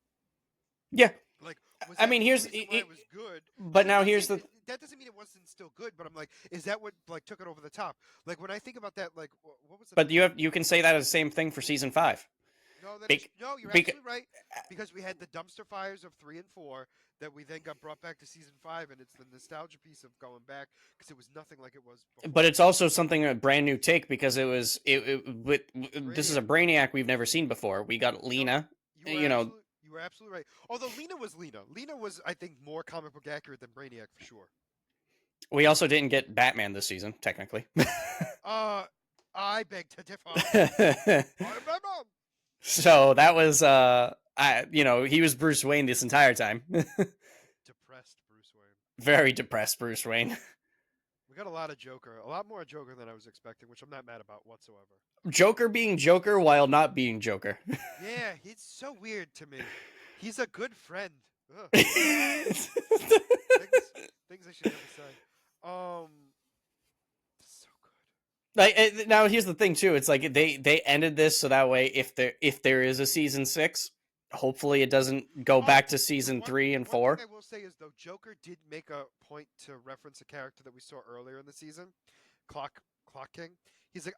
Yeah. Like, I mean, here's it was good. But now here's the. That doesn't mean it wasn't still good. But I'm like, is that what like took it over the top? Like when I think about that, like, what was? But you can say that as the same thing for season 5. No, that is Bec- no. You're bec- absolutely right. Because we had the dumpster fires of 3 and 4 that we then got brought back to season 5, and it's the nostalgia piece of going back because it was nothing like it was but before. it's also something a brand new take because this is a Brainiac. Brainiac we've never seen before. We got No, Lena, you were you know. absolutely you were absolutely right. Although Lena was Lena. Lena was, I think, more comic book accurate than Brainiac for sure. We also didn't get Batman this season, technically. Uh, I beg to differ. I'm Batman. So that was he was Bruce Wayne this entire time. Depressed Bruce Wayne. Very depressed Bruce Wayne. We got a lot of Joker, a lot more Joker than I was expecting, which I'm not mad about whatsoever. Joker being Joker while not being Joker. Yeah, he's so weird to me. He's a good friend. Ugh. things Things I should never say. So good. Like now, here's the thing too. It's like they ended this so that way if there is a season 6, hopefully it doesn't go back to season 3 and One 4. thing I will say is though, Joker did make a point to reference a character that we saw earlier in the season, Clock King. He's like,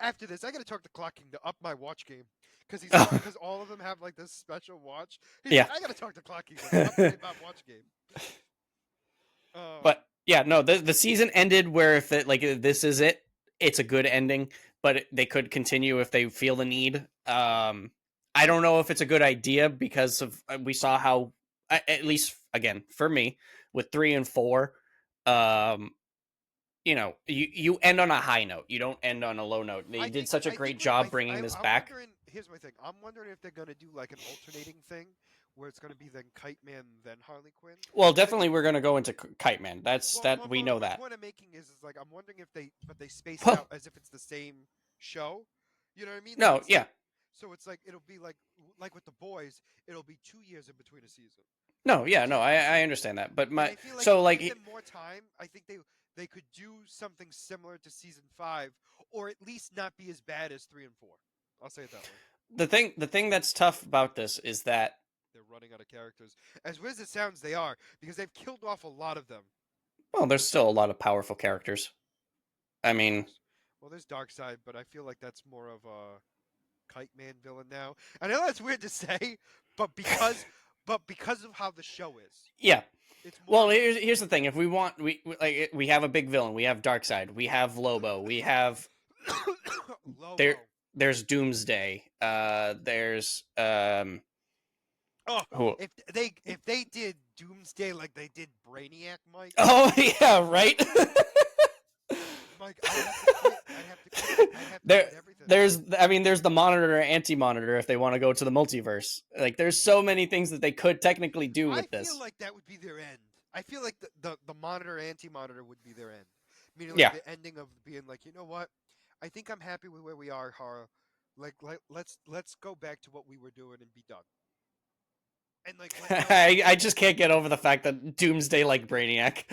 after this, I gotta talk to Clock King to up my watch game because because all of them have like this special watch. He's Yeah. like, I gotta talk to Clock King to up my watch game. But yeah, no, the season ended where if this is it, it's a good ending. But they could continue if they feel the need. I don't know if it's a good idea because of we saw how, at least again for me, with 3 and 4, you end on a high note. You don't end on a low note. They did such a great job bringing this back. Here's my thing. I'm wondering if they're gonna do like an alternating thing where it's gonna be then Kite Man then Harley Quinn. Well, definitely we're gonna go into Kite Man. We know that. The point I'm making is like I'm wondering if they space it out as if it's the same show. You know what I mean? No, like yeah. Like, so it's like it'll be like with the boys, it'll be 2 years in between a season. No, yeah, no, I understand that, but I feel like give them more time. I think they could do something similar to season 5, or at least not be as bad as 3 and 4. I'll say it that way. The thing that's tough about this is that they're running out of characters. As weird as it sounds, they are, because they've killed off a lot of them. Well, there's still a lot of powerful characters. I mean, well, there's Darkseid, but I feel like that's more of a Kite Man villain now. I know that's weird to say, but because of how the show is. Yeah. Well, here's the thing. If we have a big villain. We have Darkseid. We have Lobo. We have Lobo. There's Doomsday. There's if they did Doomsday like they did Brainiac, Mike. Oh yeah, right. Mike, I have to everything. There's the Monitor or Anti-Monitor if they want to go to the multiverse. Like, there's so many things that they could technically do with this. I feel like that would be their end. I feel like the Monitor Anti-Monitor would be their end. Meaning, like, the ending of being like, you know what? I think I'm happy with where we are, Hara. Like let's go back to what we were doing and be done. And like, I just can't get over the fact that Doomsday like Brainiac,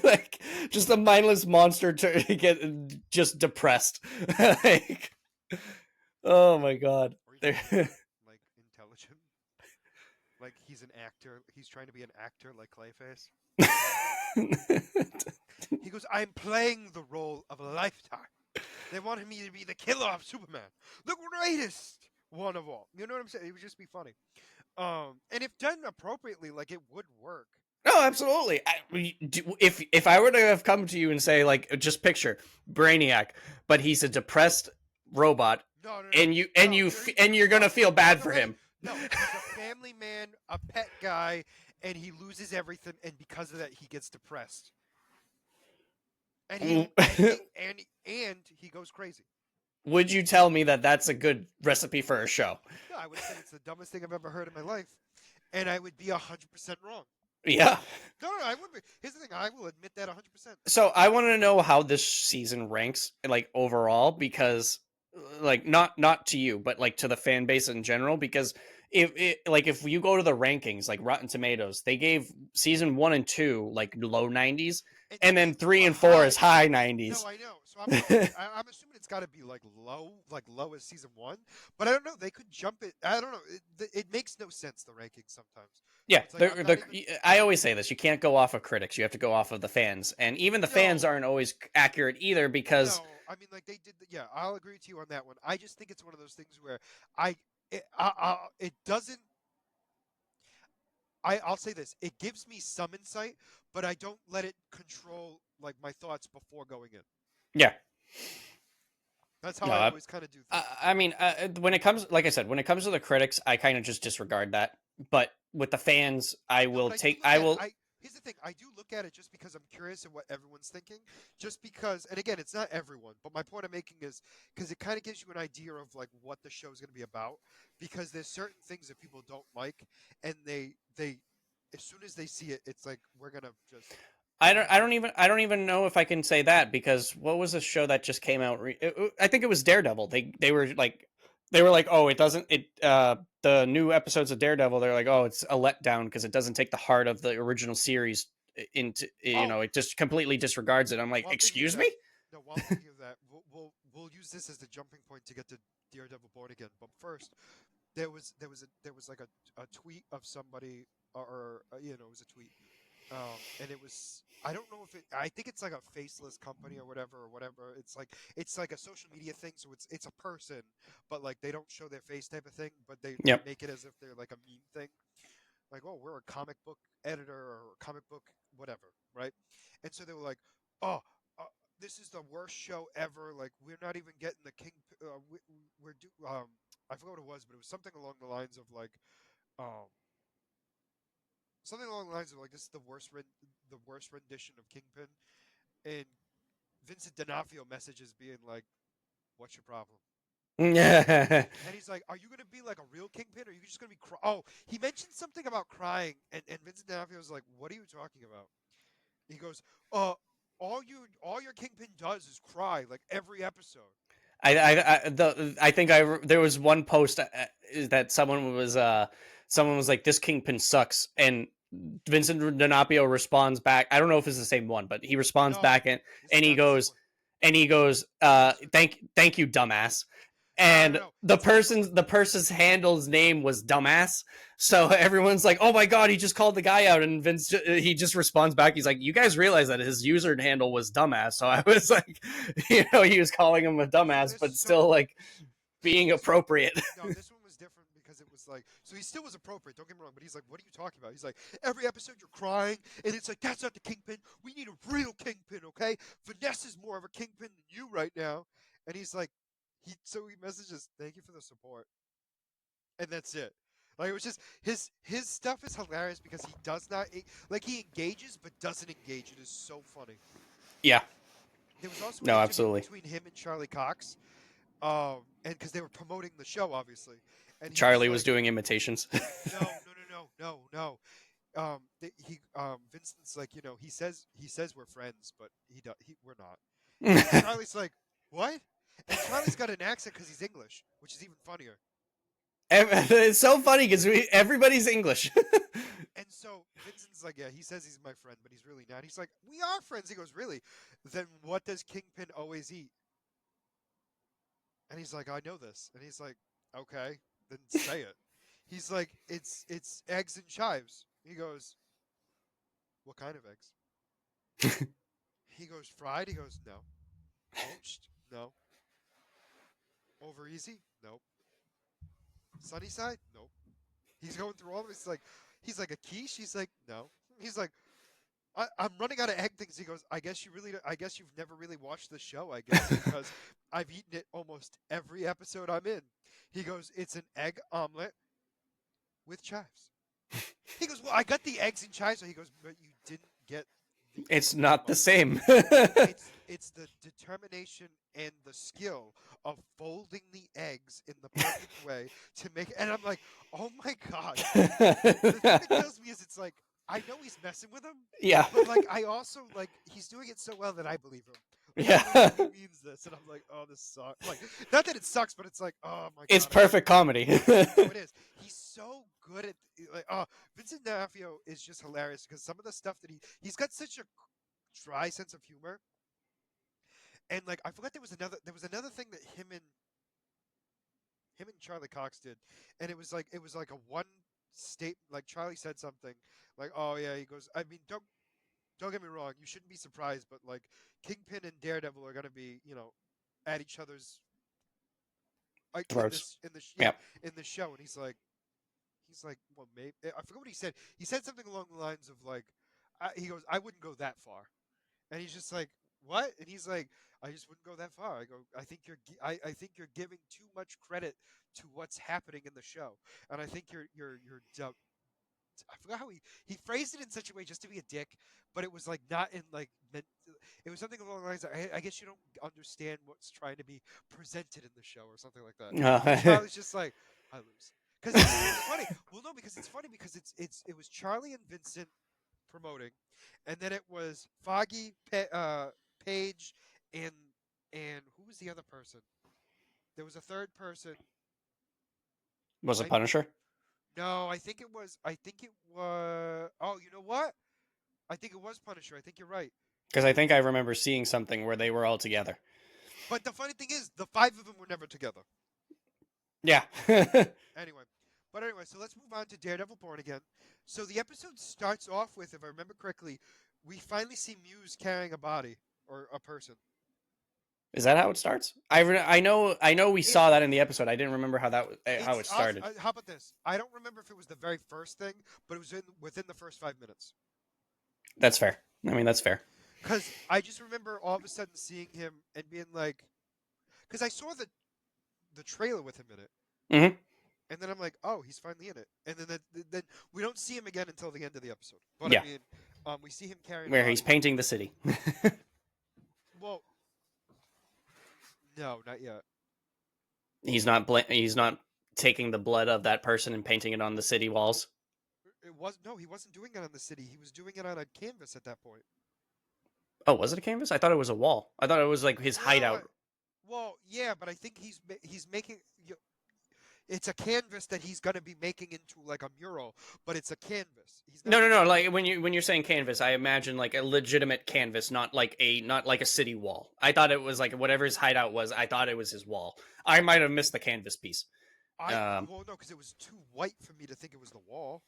like just a mindless monster to get just depressed. Like, oh my god, like intelligent. Like he's an actor. He's trying to be an actor like Clayface. He goes, I'm playing the role of a lifetime. They wanted me to be the killer of Superman, the greatest one of all. You know what I'm saying? It would just be funny. And if done appropriately, like, it would work. No, absolutely. If I were to have come to you and say, like, just picture Brainiac, but he's a depressed robot, and you're gonna feel bad for him. No, he's a family man, a pet guy, and he loses everything, and because of that, he gets depressed. And he goes crazy. Would you tell me that that's a good recipe for a show? No, I would say it's the dumbest thing I've ever heard in my life, and I would be 100% wrong. Yeah. No, I would be. Here's the thing: I will admit that 100%. So I want to know how this season ranks, like, overall, because, like, not to you, but like to the fan base in general, because if you go to the rankings, like Rotten Tomatoes, they gave season 1 and 2 like low 90s, and then 3 and 4 is high 90s. No, I know. So I'm assuming it's got to be like low as season 1. But I don't know. They could jump it. I don't know. It makes no sense, the rankings sometimes. Yeah, I always say this. You can't go off of critics. You have to go off of the fans, and even the fans aren't always accurate either, because. No, I mean, like, they did. Yeah, I'll agree with you on that one. I just think it's one of those things where I it doesn't. I'll say this: it gives me some insight, but I don't let it control like my thoughts before going in. Yeah. That's how No, I always kind of do things. I mean, when it comes, like I said, when it comes to the critics, I kind of just disregard that. But with the fans, I No, will but I do take. look I at it. will. Here's the thing: I do look at it just because I'm curious of what everyone's thinking. Just because, and again, it's not everyone, but my point I'm making is because it kind of gives you an idea of like what the show is going to be about. Because there's certain things that people don't like, and they as soon as they see it, it's like we're gonna just I we're don't. gonna I turn don't it even. off. I don't even know if I can say that because what was a show that just came out? I think it was Daredevil. They were like. They were like, oh, it doesn't. It the new episodes of Daredevil. They're like, oh, it's a letdown because it doesn't take the heart of the original series into. Oh, It just completely disregards it. I'm like, while thinking of excuse that, me. no, while thinking of that, we'll use this as the jumping point to get to Daredevil Born Again. But first, there was like a tweet of somebody it was a tweet and it was I don't know if it I think it's like a faceless company or whatever it's like a social media thing so it's a person but like they don't show their face type of thing but they Yep. make it as if they're like a meme thing like oh we're a comic book editor or comic book whatever right and so they were like oh uh, this is the worst show ever like we're not even getting the king we're do I forgot what it was but it was something along the lines of like um something along the lines of like this is the worst rendition of Kingpin, and Vincent D'Onofrio messages being like, "What's your problem?" Yeah. And he's like, "Are you gonna be like a real Kingpin, or are you just gonna be Oh, he mentioned something about crying, and Vincent D'Onofrio was like, "What are you talking about?" He goes, "Uh, all your Kingpin does is cry like every episode." I think there was one post that someone was like, this Kingpin sucks, and Vincent D'Onofrio responds back. I don't know if it's the same one, but he responds No, back this is not the same one. and he goes, Thanks for the compliment. thank you, dumbass. No, no, And no. It's a different one. the person's handle's name was dumbass, so everyone's like, oh my god, he just called the guy out, and he just responds back. He's like, you guys realize that his user handle was dumbass, so I was like, he was calling him a So dumbass, there's but still so like so being this one appropriate. no, this one was different because it was like so he still was appropriate, don't get me wrong, but he's like, what are you talking about? He's like, every episode you're crying, and it's like that's not the Kingpin. We need a real Kingpin, okay? Vanessa's more of a Kingpin than you right now. And he's like he messages, thank you for the support. And that's it. Like it was just his stuff is hilarious because he does not like he engages but doesn't engage. It is so funny. Yeah, There was also an no, interview absolutely. between him and Charlie Cox, and because they were promoting the show, obviously, and he was Charlie was like, doing imitations. no. Vincent's like, he says we're friends, but we're not. And Charlie's like, what? And Charlie's got an accent because he's English, which is even funnier. It's so funny because everybody's English. And so Vincent's like, yeah, he says he's my friend, but he's really not. He's like, we are friends. He goes, really? Then what does Kingpin always eat? And he's like, I know this. And he's like, okay, then say it. He's like, it's eggs and chives. He goes, what kind of eggs? He goes, fried. He goes, no. Poached? No. Over easy? Nope. Sunny side? Nope. He's going through all of it. He's like a quiche. He's like, no. He's like, I'm running out of egg things. He goes, I guess you've never really watched the show. I guess because I've eaten it almost every episode I'm in. He goes, it's an egg omelet with chives. He goes, well, I got the eggs and chives. So he goes, but you didn't get the It's yolk not the of it. same. It's the determination and the skill of folding the eggs in the perfect way to make it. And I'm like, oh my god. The thing that kills me is it's like I know he's messing with him, Yeah. but like I also like he's doing it so well that I believe him. Like I believe Yeah. he means this, and I'm like, oh, this sucks. Like not that it sucks, but it's like, oh my It's god, I perfect comedy. no, it is. He's so good at like oh Vincent D'Onofrio is just hilarious because some of the stuff that he's got such a dry sense of humor, and like I forgot there was another thing that him and Charlie Cox did, and it was like a one state like Charlie said something like oh yeah he goes I mean don't get me wrong you shouldn't be surprised but like Kingpin and Daredevil are gonna be at each other's like Throats. yeah, Yep. in the show, and he's like, well, maybe I forget what he said. He said something along the lines of like, he goes, I wouldn't go that far, and he's just like, what? And he's like, I just wouldn't go that far. I go, I think you're giving too much credit to what's happening in the show, and I think you're I forgot how he phrased it in such a way just to be a dick, but it was like not in like meant. It was something along the lines of, I guess you don't understand what's trying to be presented in the show or something like that. And Charlie's just like, I lose because it's funny. Well, no, because it's funny because it was Charlie and Vincent promoting, and then it was Foggy, Paige, and who was the other person? There was a third person. Was it Mike? Punisher? No, I think it was. I think it was. Oh, you know what? I think it was Punisher. I think you're right. Because I think I remember seeing something where they were all together. But the funny thing is, the five of them were never together. Yeah. Anyway, so let's move on to Daredevil Born Again. So the episode starts off with, if I remember correctly, we finally see Muse carrying a body or a person. Is that how it starts? I know we saw that in the episode. I didn't remember how how it started. How about this? I don't remember if it was the very first thing, but it was within the first 5 minutes. That's fair. I mean, that's fair. Because I just remember all of a sudden seeing him and being like, because I saw the trailer with him in it. Mm-hmm. And then I'm like, oh, he's finally in it. And then we don't see him again until the end of the episode. But Yeah. I mean, we see him carrying. Where he's painting the city. Well, no, not yet. He's not taking the blood of that person and painting it on the city walls. He wasn't doing it on the city. He was doing it on a canvas at that point. Oh, was it a canvas? I thought it was a wall. I thought it was like his hideout. Well, yeah, but I think he's making. It's a canvas that he's going to be making into like a mural, but it's a canvas. No. Like when you're saying canvas, I imagine like a legitimate canvas, not like a city wall. I thought it was like whatever his hideout was. I thought it was his wall. I might have missed the canvas piece. Well, no, because it was too white for me to think it was the wall.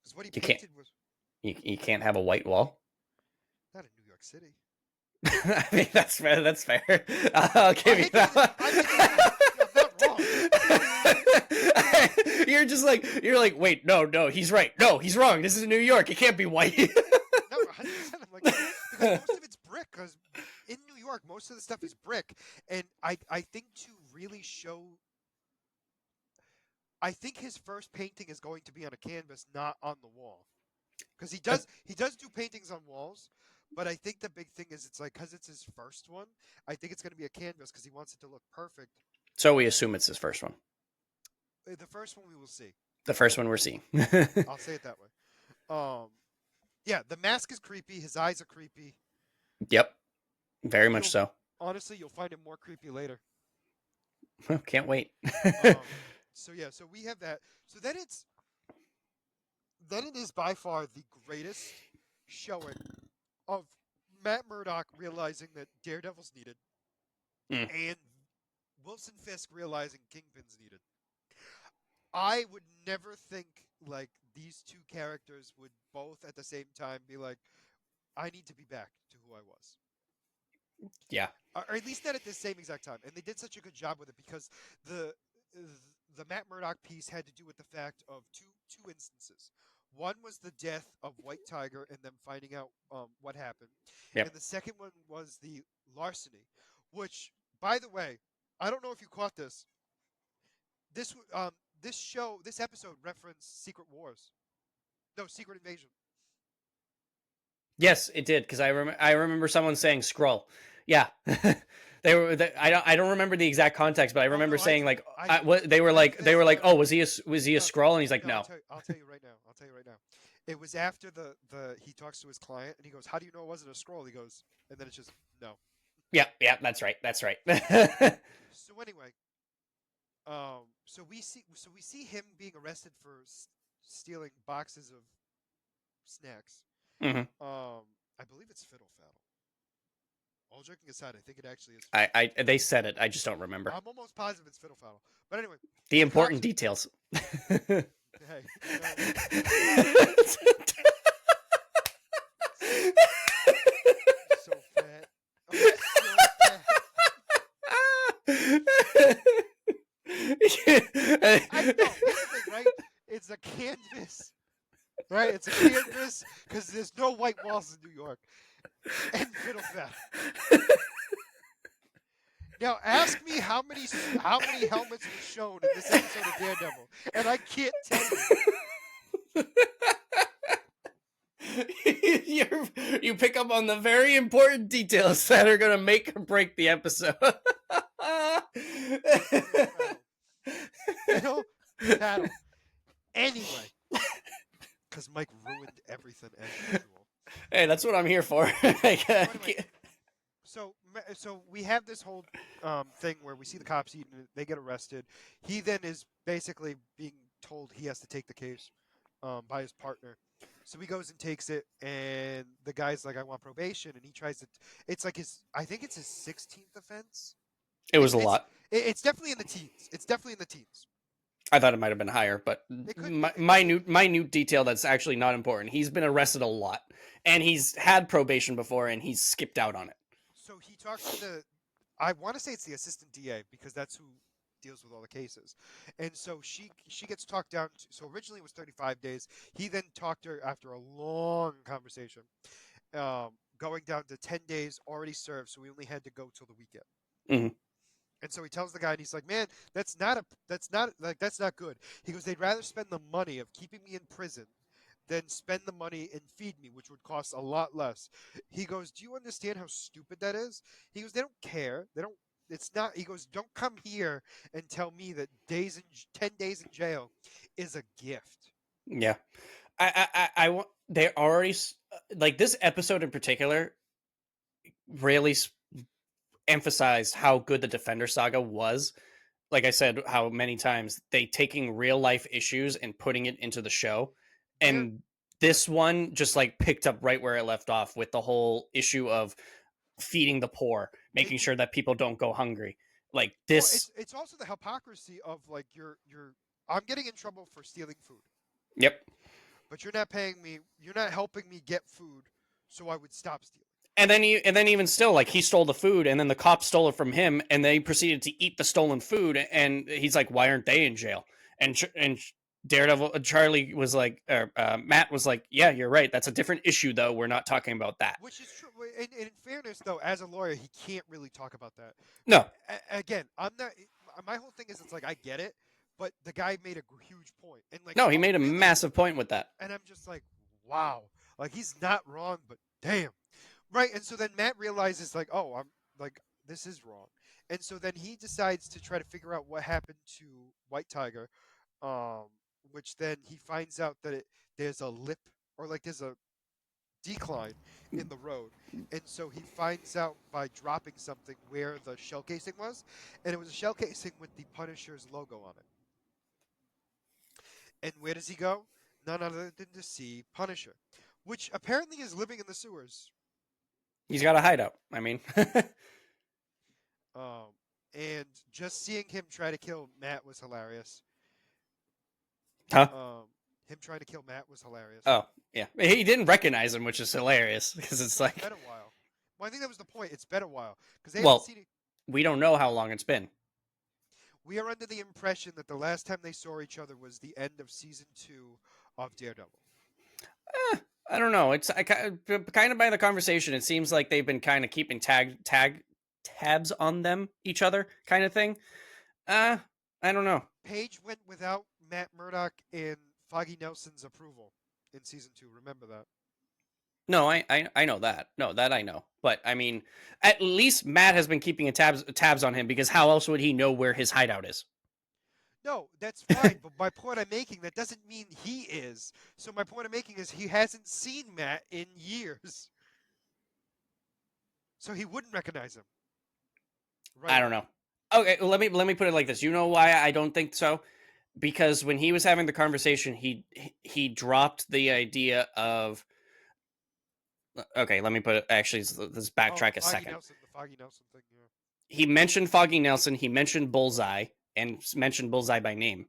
Because what he painted was. You can't have a white wall. Not in New York City. I mean, that's fair. That's fair. I'll give you that. I'm not wrong. You're like, wait, no, he's right. No, he's wrong. This is New York. It can't be white. No, 100%. I'm like, because most of it's brick. Because in New York, most of the stuff is brick, and I think to really show. I think his first painting is going to be on a canvas, not on the wall, because he does do paintings on walls. But I think the big thing is it's like because it's his first one, I think it's going to be a canvas because he wants it to look perfect. So we assume it's his first one. The first one we will see. The first one we're seeing. I'll say it that way. Yeah, the mask is creepy. His eyes are creepy. Yep, very much so. Honestly, you'll find him more creepy later. Can't wait. So we have that. So then it is by far the greatest showing of Matt Murdock realizing that Daredevil's needed, and Wilson Fisk realizing Kingpin's needed. I would never think like these two characters would both at the same time be like, I need to be back to who I was. Yeah. Or at least not at the same exact time. And they did such a good job with it because the Matt Murdock piece had to do with the fact of two instances. One was the death of White Tiger and them finding out what happened. Yep. And the second one was the larceny, which, by the way, I don't know if you caught this. This episode referenced Secret Wars. No, Secret Invasion. Yes, it did because I remember someone saying "scroll." Yeah, I don't remember the exact context, but I remember saying they were like, oh, was he a scroll? And he's like, no. I'll tell you right now. It was after he talks to his client and he goes, "How do you know it wasn't a scroll?" He goes, and then it's just no. Yeah, that's right. So anyway, so we see him being arrested for stealing boxes of snacks. Mm-hmm. I believe it's Fiddle Faddle. All joking aside, I think it actually is. They said it. I just don't remember. I'm almost positive it's Fiddle Faddle. But anyway, the important details. Hey. So fat. I'm so fat. No, here's the thing, right? It's a canvas, right? It's a canvas because there's no white walls in New York. And fiddle faddle. Now ask me how many helmets were shown in this episode of Daredevil, and I can't tell you. You pick up on the very important details that are going to make or break the episode. Fiddle faddle. Anyway, because Mike ruined everything as usual. Hey, that's what I'm here for. Anyway, so we have this whole thing where we see the cops eating it, they get arrested. He then is basically being told he has to take the case by his partner. So he goes and takes it, and the guy's like, "I want probation," and he tries to. It's like I think it's his 16th offense. It was a It's lot. it's definitely in the teens. It's definitely in the teens. I thought it might have been higher, but minute detail that's actually not important. He's been arrested a lot, and he's had probation before, and he's skipped out on it. So he talks to I want to say it's the assistant DA because that's who deals with all the cases. And so she gets talked down to, so originally it was 35 days. He then talked to her after a long conversation, going down to 10 days already served, so we only had to go till the weekend. Mm-hmm. And so he tells the guy, and he's like, "Man, that's not good." He goes, "They'd rather spend the money of keeping me in prison than spend the money and feed me, which would cost a lot less." He goes, "Do you understand how stupid that is?" He goes, "They don't care. They don't. It's not." He goes, "Don't come here and tell me that 10 days in jail is a gift." Yeah, I want. They already like this episode in particular really emphasized how good the Defender saga was. Like I said, how many times they taking real life issues and putting it into the show, and this one just like picked up right where it left off with the whole issue of feeding the poor, making sure that people don't go hungry. Like this, Well, it's also the hypocrisy of like I'm getting in trouble for stealing food. Yep. But you're not paying me. You're not helping me get food, so I would stop stealing. And then even still, like he stole the food, and then the cops stole it from him, and they proceeded to eat the stolen food. And he's like, "Why aren't they in jail?" And Daredevil Charlie was like, Matt was like, "Yeah, you're right. That's a different issue, though. We're not talking about that." Which is true. And in fairness, though, as a lawyer, he can't really talk about that. No. Again, I'm not. My whole thing is, it's like I get it, but the guy made a huge point, and like No, he made a massive point with that. And I'm just like, wow, like he's not wrong, but damn. Right, and so then Matt realizes, like, oh, I'm like, this is wrong, and so then he decides to try to figure out what happened to White Tiger, um, which then he finds out that there's a lip or like there's a decline in the road, and so he finds out by dropping something where the shell casing was, and it was a shell casing with the Punisher's logo on it. And where does he go? None other than to see Punisher, which apparently is living in the sewers. He's got a hideout. I mean, And just seeing him try to kill Matt was hilarious. huh? Him trying to kill Matt was hilarious. Oh, yeah. He didn't recognize him, which is hilarious because it's like, it's been a while. Well, I think that was the point. It's been a while because well, haven't seen it. We don't know how long it's been. We are under the impression that the last time they saw each other was the end of season 2 of Daredevil. I don't know. It's kind of by the conversation. It seems like they've been kind of keeping tabs on them, each other, kind of thing. I don't know. Paige went without Matt Murdock and Foggy Nelson's approval in season 2. Remember that? No, I know that. No, that I know. But I mean, at least Matt has been keeping tabs on him because how else would he know where his hideout is? No, that's fine. But my point I'm making, that doesn't mean he is. So my point I'm making is he hasn't seen Matt in years. So he wouldn't recognize him. Right. I don't know. Okay, well, let me put it like this. You know why I don't think so? Because when he was having the conversation, he dropped the idea of. Okay, let me put it. Actually, let's backtrack a second. The Foggy Nelson thing. Yeah. He mentioned Foggy Nelson. He mentioned Bullseye and mentioned Bullseye by name.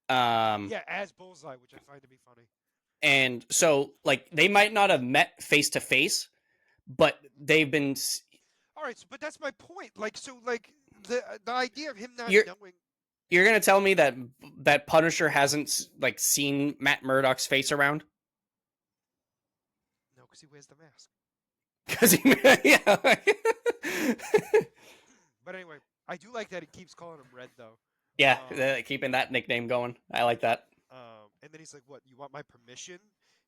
Yeah, as Bullseye, which I find to be funny. And so, like, they might not have met face to face, but they've been. All right, but that's my point. Like, so, like, the idea of him not You're knowing. you're gonna tell me that Punisher hasn't like seen Matt Murdock's face around? No, because he wears the mask. Because he, yeah. But anyway, I do like that he keeps calling him Red though. Yeah, Um, keeping that nickname going. I like that. and then he's like, "What? You want my permission?"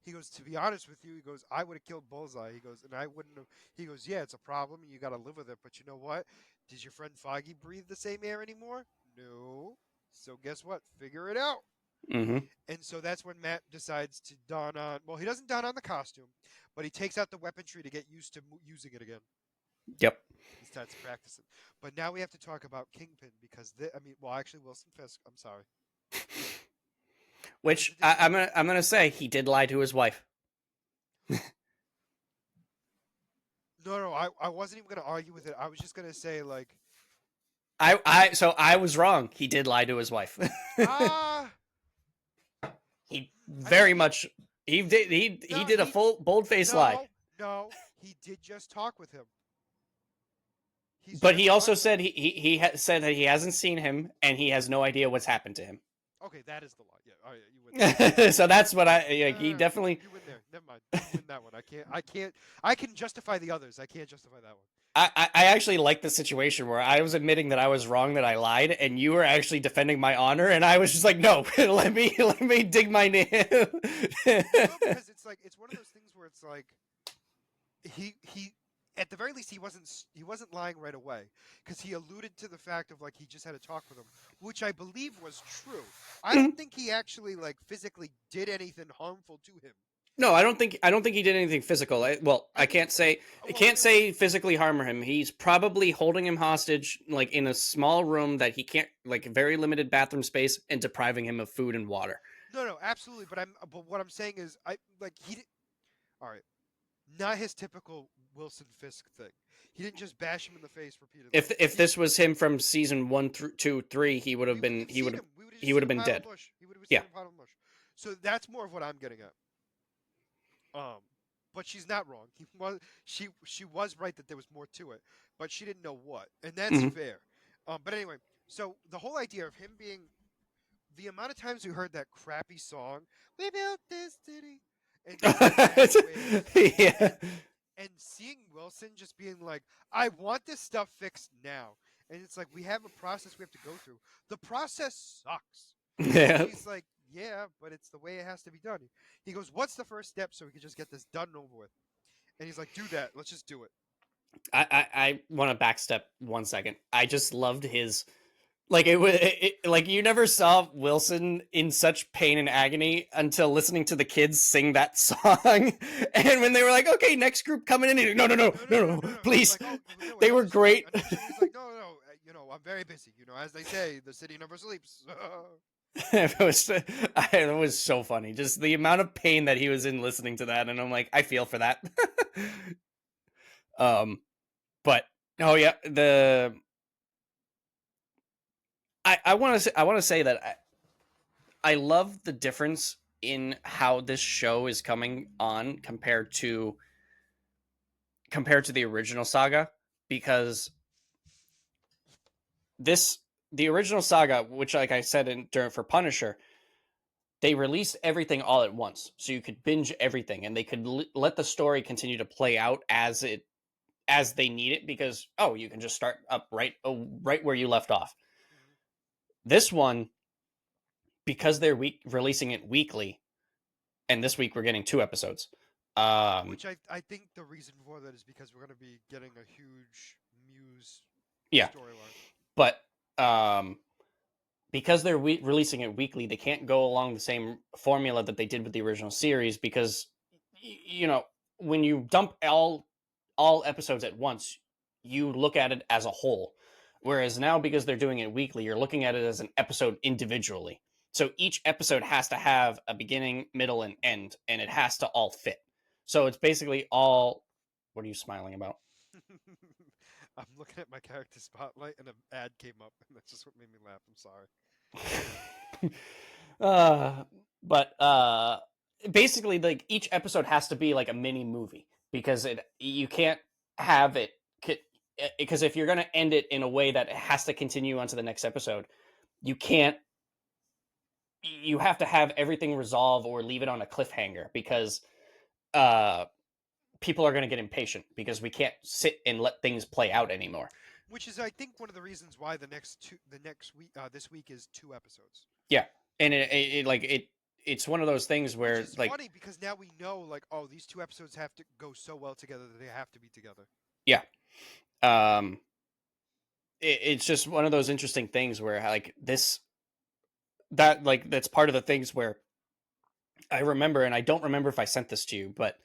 He goes, "To be honest with you," he goes, "I would have killed Bullseye." He goes, "And I wouldn't have." He goes, "Yeah, it's a problem, and you got to live with it. But you know what? Does your friend Foggy breathe the same air anymore? No. So guess what? Figure it out." Mm-hmm. And so that's when Matt decides to don on. Well, he doesn't don on the costume, but he takes out the weaponry to get used to using it again. Yep. He starts practicing. But now we have to talk about Kingpin because I mean, well, actually, Wilson Fisk. I'm sorry. What is Which the difference? I'm gonna say he did lie to his wife. No, no, I wasn't even gonna argue with it. I was just gonna say like, So I was wrong. He did lie to his wife. ah, He I mean, very much he no, did a full bold faced lie. no, he did just talk with him. He's But just he also talked with said him. said that he hasn't seen him and he has no idea what's happened to him. Okay, that is the lie. Yeah, all right, you win there. So that's what I No, like. no, He no, definitely. you win there. Never mind. You win that one. I can't. I can justify the others. I can't justify that one. I actually like the situation where I was admitting that I was wrong, that I lied, and you were actually defending my honor, and I was just like, no, let me dig my name. Well, no, because it's like it's one of those things where it's like he at the very least he wasn't lying right away because he alluded to the fact of like he just had a talk with him, which I believe was true. I don't think he actually like physically did anything harmful to him. No, I don't think he did anything physical. I mean, I well, can't say physically harm him. He's probably holding him hostage, like in a small room that he can't, like very limited bathroom space, and depriving him of food and water. no, no, absolutely. But what I'm saying is, I like he did. All right, not his typical Wilson Fisk thing. He didn't just bash him in the face repeatedly. If this was him from season 1 through 2, 3, We wouldn't have seen him. We would have he just would seen have a been pile of dead. mush. He would have seen Yeah. a pile of mush. So that's more of what I'm getting at. Um, but she's not wrong. She was right that there was more to it, but she didn't know what, and that's Mhm. fair. But anyway, so the whole idea of him being the amount of times we heard that crappy song, "We built this city," and seeing that with Yeah. and seeing Wilson just being like, "I want this stuff fixed now," and it's like we have a process we have to go through. The process sucks, and Yeah. he's like, "Yeah, but it's the way it has to be done." He goes, "What's the first step so we can just get this done and over with?" And he's like, "Do that. Let's just do it." I want to backstep 1 second. I just loved his like it was like you never saw Wilson in such pain and agony until listening to the kids sing that song, and when they were like, "Okay, next group coming in," no, no, no, No, no, no, no, no, no, no. He's please. like, "Oh, no, They were great. Another song." He's like, "No, no, no. I'm very busy. As they say, the city never sleeps." It was so funny. Just the amount of pain that he was in listening to that, and I'm like, I feel for that. um, but oh yeah, I want to say that I love the difference in how this show is coming on compared to the original saga, because this the original saga, which like I said for Punisher, they released everything all at once, so you could binge everything, and they could let the story continue to play out as they need it, because you can just start up right where you left off. This one, because they're releasing it weekly, and this week we're getting 2 episodes. Which I think the reason for that is because we're going to be getting a huge Muse Yeah, storyline. but um, because they're releasing it weekly, they can't go along the same formula that they did with the original series, because when you dump all episodes at once, you look at it as a whole. Whereas now, because they're doing it weekly, you're looking at it as an episode individually. So each episode has to have a beginning, middle, and end, and it has to all fit. So it's basically all. What are you smiling about? I'm looking at my character spotlight and an ad came up, and that's just what made me laugh. I'm sorry. But basically, like each episode has to be like a mini movie, because you can't have it. because if you're going to end it in a way that it has to continue on to the next episode, you can't. You have to have everything resolve or leave it on a cliffhanger because uh, people are going to get impatient because we can't sit and let things play out anymore. Which is, I think, one of the reasons why the next week, this week is 2 episodes. Yeah, and it's one of those things Which where is like funny because now we know, like, oh, these 2 episodes have to go so well together that they have to be together. yeah, um, it's just one of those interesting things where like this that like that's part of the things where I remember, and I don't remember if I sent this to you, but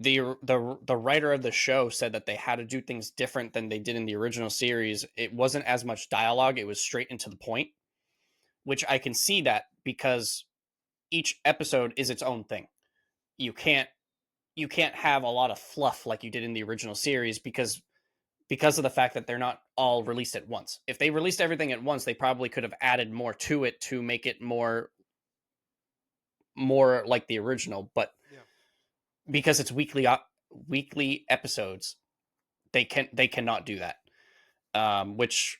the writer of the show said that they had to do things different than they did in the original series. It wasn't as much dialogue; it was straight into the point, which I can see that because each episode is its own thing. You can't you can't have a lot of fluff like you did in the original series because of the fact that they're not all released at once. If they released everything at once, they probably could have added more to it to make it more like the original, but Yeah. because it's weekly episodes, they cannot do that. Which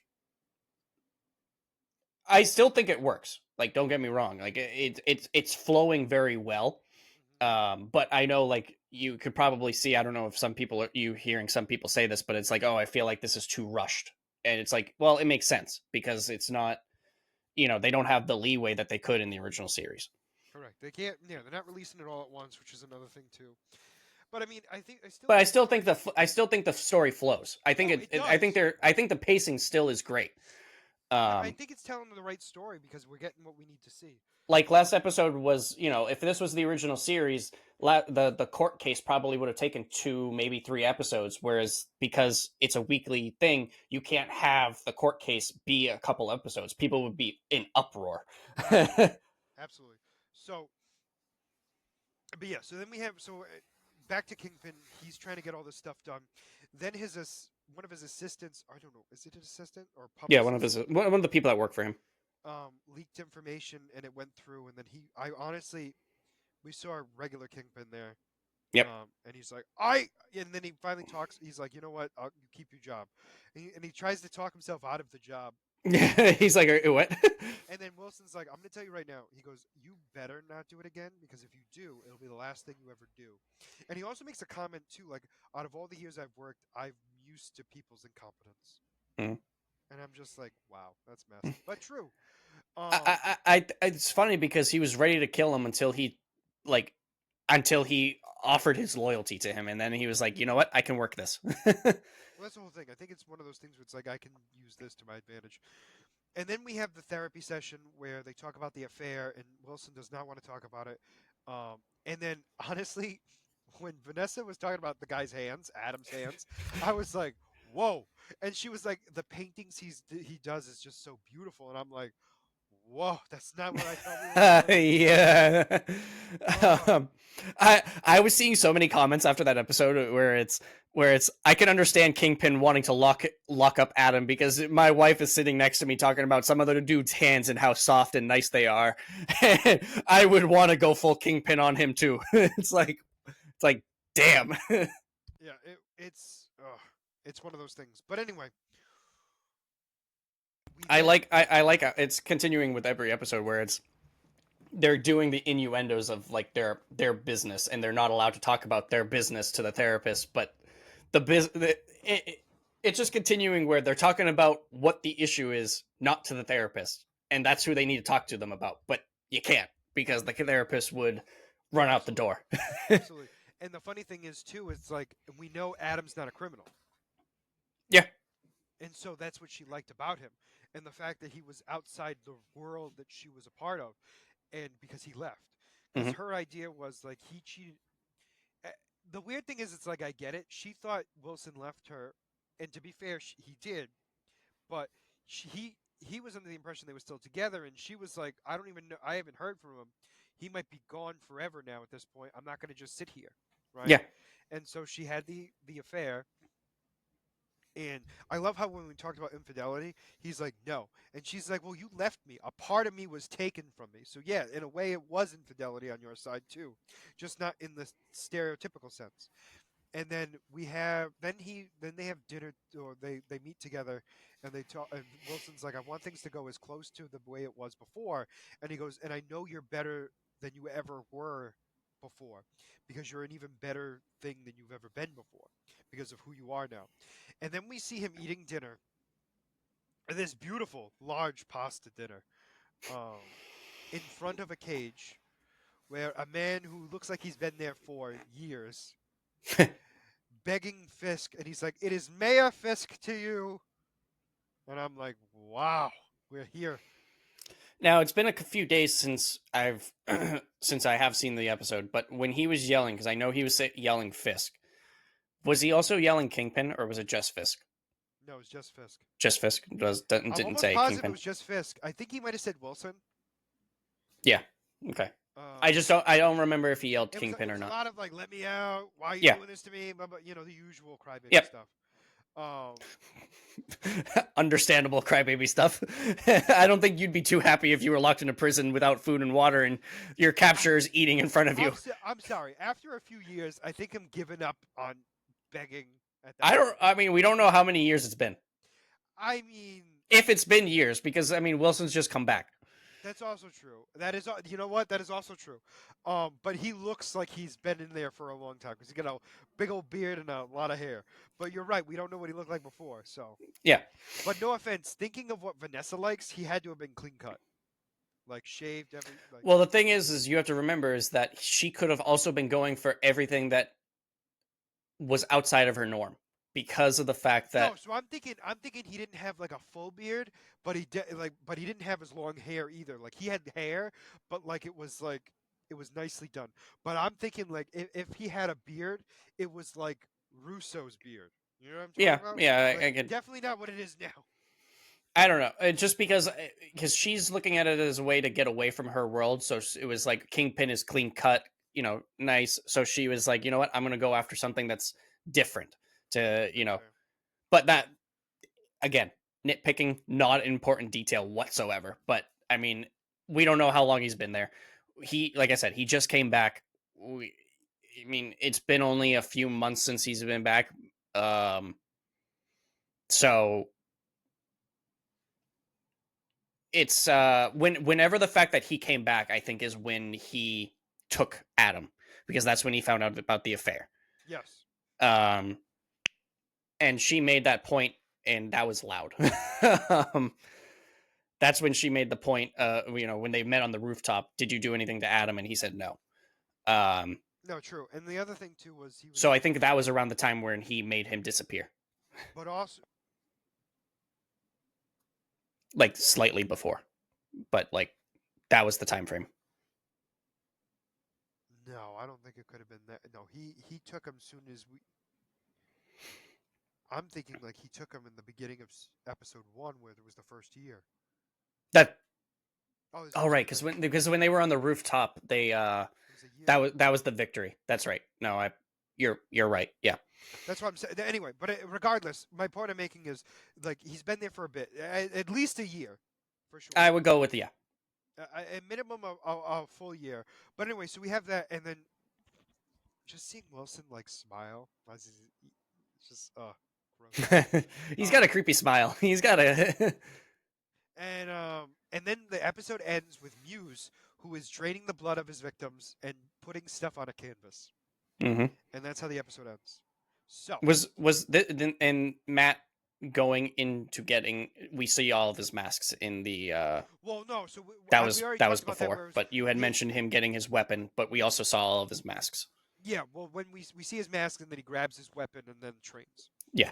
I still think it works. Like, don't get me wrong. Like, it's flowing very well. Hmm. But I know, like, you could probably see. I don't know if you hearing some people say this, but it's like, oh, I feel like this is too rushed, and it's like, well, it makes sense because it's not. They don't have the leeway that they could in the original series. Correct. They can't. Yeah, they're not releasing it all at once, which is another thing too. But I mean, I still But think it's great. I still think the story flows. No, it I think does. the pacing still is great. I Um, think it's telling the right story because we're getting what we need to see. like last episode was, if this was the original series, the court case probably would have taken 2, maybe 3 episodes. Whereas because it's a weekly thing, you can't have the court case be a couple episodes. People would be in uproar. Absolutely, absolutely. So, but yeah. So then we have back to Kingpin. He's trying to get all this stuff done. Then one of his assistants. I don't know. Is it an assistant or Yeah, publicist? one of the people that work for him. Leaked information and it went through, and then I honestly, we saw a regular Kingpin there. Yep. And he's like, and then he finally talks. He's like, you know what? You keep your job. And he tries to talk himself out of the job. He's like, what? And then Wilson's like, I'm going to tell you right now. He goes, you better not do it again because if you do, it'll be the last thing you ever do. And he also makes a comment, too, like, out of all the years I've worked, I'm used to people's incompetence. Mm. And I'm just like, wow, that's messed. But true. It's funny because he was ready to kill him like, until he offered his loyalty to him, and then he was like, you know what, I can work this. Well, that's the whole thing. I think it's one of those things where it's like, I can use this to my advantage. And then we have the therapy session where they talk about the affair, and Wilson does not want to talk about it. And then, honestly, when Vanessa was talking about the guy's hands, Adam's hands, I was like, "Whoa!" And she was like, "The paintings he does is just so beautiful," and I'm like, "Whoa, that's not what I thought we were getting." Yeah. Oh, um, I was seeing so many comments after that episode where it's I can understand Kingpin wanting to lock up Adam because my wife is sitting next to me talking about some other dude's hands and how soft and nice they are. I would want to go full Kingpin on him too. It's like damn. yeah, it's one of those things. But anyway, we I then like I like it's continuing with every episode where they're doing the innuendos of like their business, and they're not allowed to talk about their business to the therapist, but it's just continuing where they're talking about what the issue is, not to the therapist, and that's who they need to talk to them about, but you can't because the therapist would run out the absolutely, door. absolutely. And the funny thing is too, it's like we know Adam's not a criminal. Yeah. And so that's what she liked about him, and the fact that he was outside the world that she was a part of, and because he left, because Hmm. her idea was like he cheated. eh, The weird thing is, it's like I get it. She thought Wilson left her, and to be fair, he did, but he was under the impression they were still together, and she was like, I don't even know. I haven't heard from him. He might be gone forever now. At this point, I'm not going to just sit here, right? Yeah. And so she had the affair, and I love how when we talked about infidelity, he's like, no. And she's like, well, you left me. A part of me was taken from me. So, yeah, in a way, it was infidelity on your side, too. Just not in the stereotypical sense. and then they have dinner, or they meet together, and they talk, and Wilson's like, I want things to go as close to the way it was before, and he goes, and I know you're better than you ever were before, because you're an even better thing than you've ever been before, because of who you are now. And then we see him eating dinner, and this beautiful large pasta dinner, um in front of a cage, where a man who looks like he's been there for years begging Fisk, and he's like, "It is Mayor Fisk to you," and I'm like, "Wow, we're here." Now it's been a few days since I've since I have seen the episode, but when he was yelling, because I know he was yelling Fisk, was he also yelling Kingpin, or was it just Fisk? No, it's just Fisk. Just Fisk I'm didn't almost say positive it Kingpin. was just Fisk. I think he might have said Wilson. Yeah. Okay. Um, I don't remember if he yelled it Kingpin or was a not. lot of like, "Let me out! Why are you Yeah. doing this to me?" Blah, blah, the usual crybaby Yep. stuff. Um, Understandable crybaby stuff. I don't think you'd be too happy if you were locked in a prison without food and water and your I, capture is eating in front of you. I'm sorry. After a few years, I think I'm giving up on begging at that I don't. point. I mean, we don't know how many years it's been. I mean, If it's been years, because I mean, Wilson's just come back. that's also true. That is, you know what? That is also true. But he looks like he's been in there for a long time because he's got a big old beard and a lot of hair. But you're right. We don't know what he looked like before. So, Yeah. but no offense. Thinking of what Vanessa likes, he had to have been clean cut, like shaved every like. Well, the thing is you have to remember is that she could have also been going for everything that was outside of her norm because of the fact No, that so I'm thinking he didn't have like a full beard, but but he didn't have his long hair either. Like he had hair, but like it was nicely done. But I'm thinking like if he had a beard, it was like Russo's beard. You know what I'm talking yeah, about? yeah, Like I can. definitely not what it is now. I don't know. Just because she's looking at it as a way to get away from her world, so it was like Kingpin is clean cut, nice. So she was like, you know what, I'm gonna go after something that's different Okay. but that again, nitpicking, not an important detail whatsoever. But I mean, we don't know how long he's been there. Like I said, he just came back. I mean, it's been only a few months since he's been back. Um, so it's whenever the fact that he came back, I think is when he took Adam because that's when he found out about the affair. Yes. Um, and she made that point, and that was loud. um, that's when she made the point. When they met on the rooftop, did you do anything to Adam? And he said no. Um, No, true. And the other thing too was he was, so I think that was around the time when he made him disappear, but also like slightly before, but like that was the time frame. no, I don't think it could have been that. No, he took him soon as we. I'm thinking like he took him in the beginning of episode one, where it was the first year. That Oh, this all was right, okay. because when they were on the rooftop, they It was a year. that was the victory. That's right. No, you're right. Yeah, That's what I'm saying. Anyway, but regardless, my point I'm making is like he's been there for a bit, at least a year, for sure. I would go with yeah. A minimum of a full year. But anyway, so we have that, and then just seeing Wilson like smile, as it's just gross. He's got a Um, creepy smile. He's got a and then the episode ends with Muse, who is draining the blood of his victims and putting stuff on a canvas, hmm and that's how the episode ends. So, and Matt going into getting we see all of his masks in the well, no, so we already that was talked about that. before, Where it was, but you had we mentioned him getting his weapon, but we also saw all of his masks. yeah, well, when we see his mask and then he grabs his weapon and then trains. Yeah.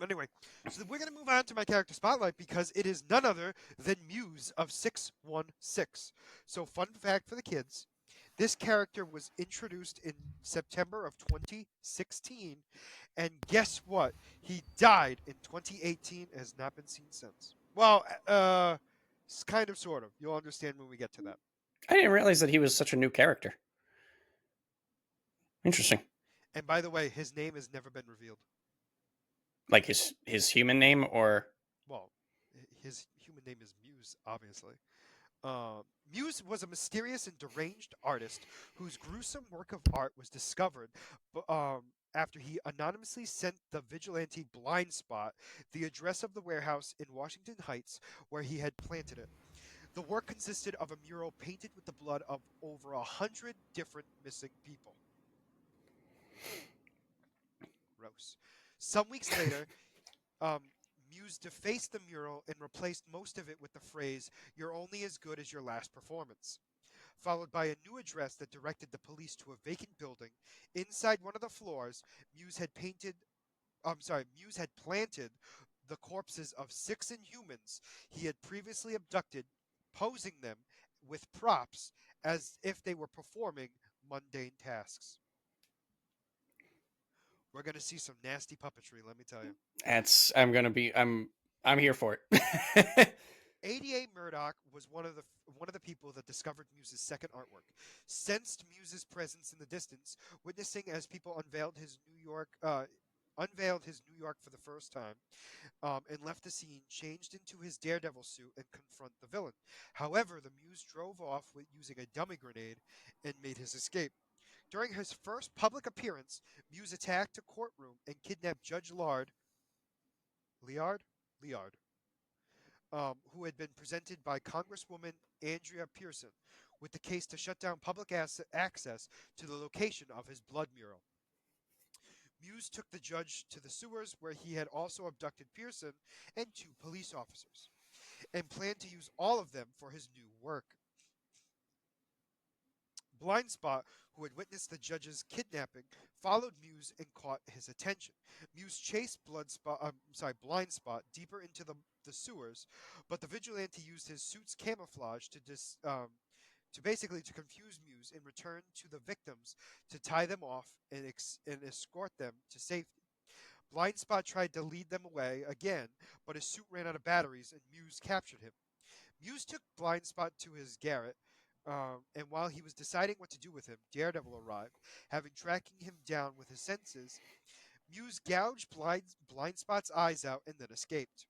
Anyway, so we're gonna move on to my character spotlight because it is none other than Muse of 616. So, fun fact for the kids: this character was introduced in September of 2016, and guess what? He died in 2018 and has not been seen since. Well, kind of, sort of. You'll understand when we get to that. I didn't realize that he was such a new character. Interesting. And by the way, his name has never been revealed. Like his human name or Well, his human name is Muse, obviously. Muse was a mysterious and deranged artist whose gruesome work of art was discovered after he anonymously sent the vigilante Blind Spot the address of the warehouse in Washington Heights where he had planted it. The work consisted of a mural painted with the blood of over 100 different missing people. Gross. Some weeks later, um, Muse defaced the mural and replaced most of it with the phrase, "You're only as good as your last performance," followed by a new address that directed the police to a vacant building. Inside one of the floors, Muse had planted the corpses of 6 Inhumans he had previously abducted, posing them with props as if they were performing mundane tasks. We're going to see some nasty puppetry, let me tell you. That's I'm here for it. ADA Murdoch was one of the people that discovered Muse's second artwork, sensed Muse's presence in the distance, witnessing as people unveiled his New York for the first time, and left the scene, changed into his Daredevil suit, and confront the villain. However, the Muse drove off with using a dummy grenade and made his escape. During his first public appearance, Muse attacked a courtroom and kidnapped Judge Liard, Liard, who had been presented by Congresswoman Andrea Pearson with the case to shut down public access to the location of his blood mural. Muse took the judge to the sewers where he had also abducted Pearson and 2 police officers, and planned to use all of them for his new work. Blind Spot, who had witnessed the judge's kidnapping, followed Muse and caught his attention. Muse chased Blind Spot deeper into the sewers, but the vigilante used his suit's camouflage to basically to confuse Muse and return to the victims to tie them off and escort them to safety. Blind Spot tried to lead them away again, but his suit ran out of batteries and Muse captured him. Muse took Blind Spot to his garret, and while he was deciding what to do with him, Daredevil arrived. Having tracking him down with his senses, Muse gouged Blind Spot's eyes out and then escaped.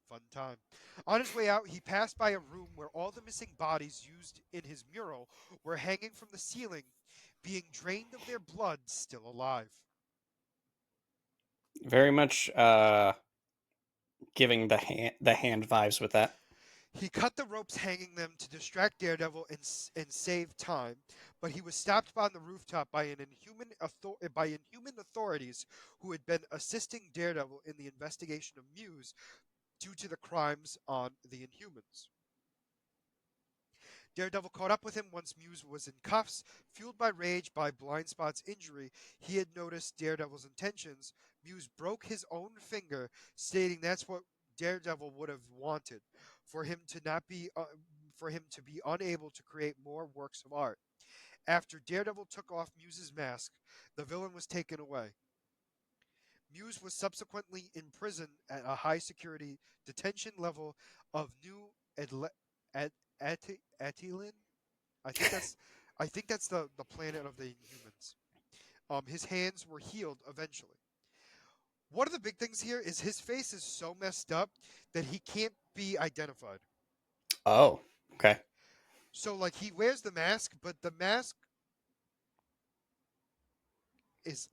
Fun time. On his way out, he passed by a room where all the missing bodies used in his mural were hanging from the ceiling, being drained of their blood, still alive. Very much giving the hand vibes with that. He cut the ropes hanging them to distract Daredevil and save time, but he was stopped on the rooftop by inhuman authorities who had been assisting Daredevil in the investigation of Muse due to the crimes on the Inhumans. Daredevil caught up with him once Muse was in cuffs. Fueled by rage by Blind Spot's injury, he had noticed Daredevil's intentions. Muse broke his own finger, stating that's what Daredevil would have wanted, for him to not be for him to be unable to create more works of art. After Daredevil took off Muse's mask, the villain was taken away. Muse was subsequently imprisoned at a high security detention level of New Adle- Ad- Atilin. I think that's I think that's the planet of the Inhumans. His hands were healed eventually. One of the big things here is his face is so messed up that he can't be identified. Oh, okay. So like he wears the mask, but the mask is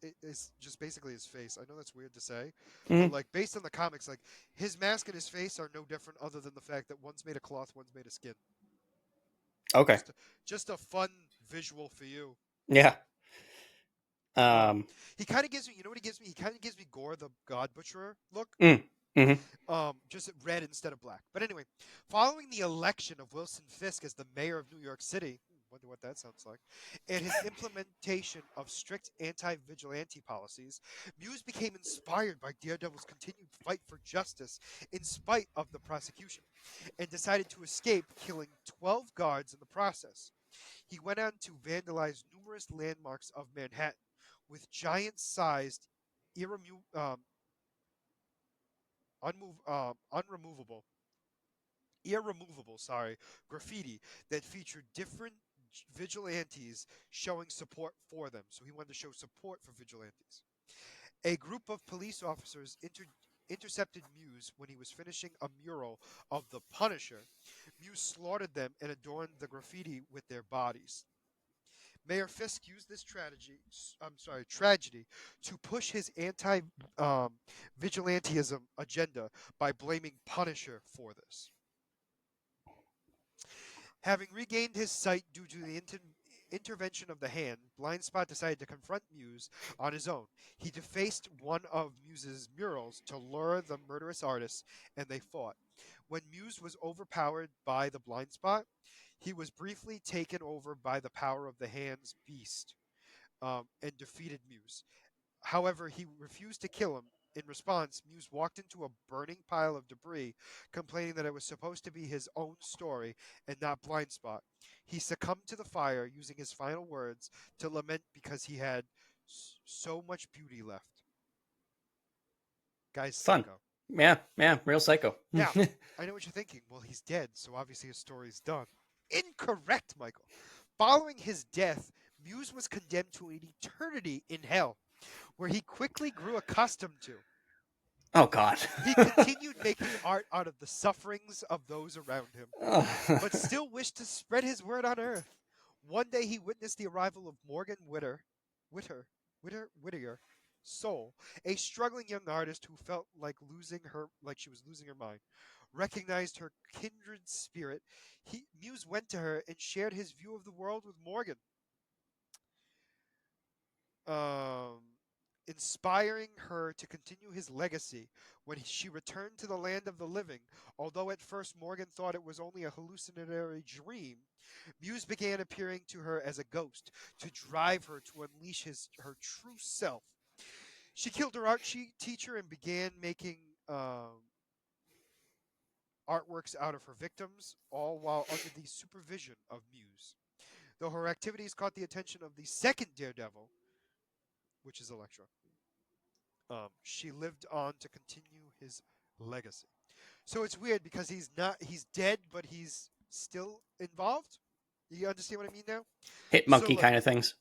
just basically his face. I know that's weird to say, but Mhm. like based on the comics, like his mask and his face are no different other than the fact that one's made of cloth, one's made of skin. Okay. Just a fun visual for you. Yeah. Um, Um. he kind of gives me, you know what he gives me? He kind of gives me Gore the God Butcherer look. Mm, hmm. Just red instead of black. But anyway, following the election of Wilson Fisk as the mayor of New York City, wonder what that sounds like, and his implementation of strict anti-vigilante policies, Muse became inspired by Daredevil's continued fight for justice in spite of the prosecution, and decided to escape, killing 12 guards in the process. He went on to vandalize numerous landmarks of Manhattan with giant-sized, irremu- um, unremovable irremovable graffiti that featured different vigilantes showing support for them. So he wanted to show support for vigilantes. A group of police officers intercepted Muse when he was finishing a mural of the Punisher. Muse slaughtered them and adorned the graffiti with their bodies. Mayor Fisk used this tragedy to push his anti-vigilantism agenda by blaming Punisher for this. Having regained his sight due to the intervention of the hand, Blindspot decided to confront Muse on his own. He defaced one of Muse's murals to lure the murderous artist, and they fought. When Muse was overpowered by the Blindspot, he was briefly taken over by the power of the hand's beast, and defeated Muse. However, he refused to kill him. In response, Muse walked into a burning pile of debris, complaining that it was supposed to be his own story and not Blindspot. He succumbed to the fire, using his final words to lament because he had so much beauty left. Guy's Fun. psycho. Yeah, yeah, real psycho. Now, I know what you're thinking. Well, he's dead, so obviously his story's done. Incorrect, Michael. Following his death, Muse was condemned to an eternity in hell, where he quickly grew accustomed to. Oh God. He continued making art out of the sufferings of those around him, but still wished to spread his word on Earth. One day he witnessed the arrival of Morgan Whittier Soul, a struggling young artist who felt like she was losing her mind. Recognized her kindred spirit, Muse went to her and shared his view of the world with Morgan. Um, Inspiring her to continue his legacy when she returned to the land of the living. Although at first Morgan thought it was only a hallucinatory dream, Muse began appearing to her as a ghost to drive her to unleash her true self. She killed her art teacher and began making artworks out of her victims, all while under the supervision of Muse. Though her activities caught the attention of the second Daredevil, which is Elektra, she lived on to continue his legacy. So it's weird because he's dead, but he's still involved. You understand what I mean now? Hit So monkey look, kind of things.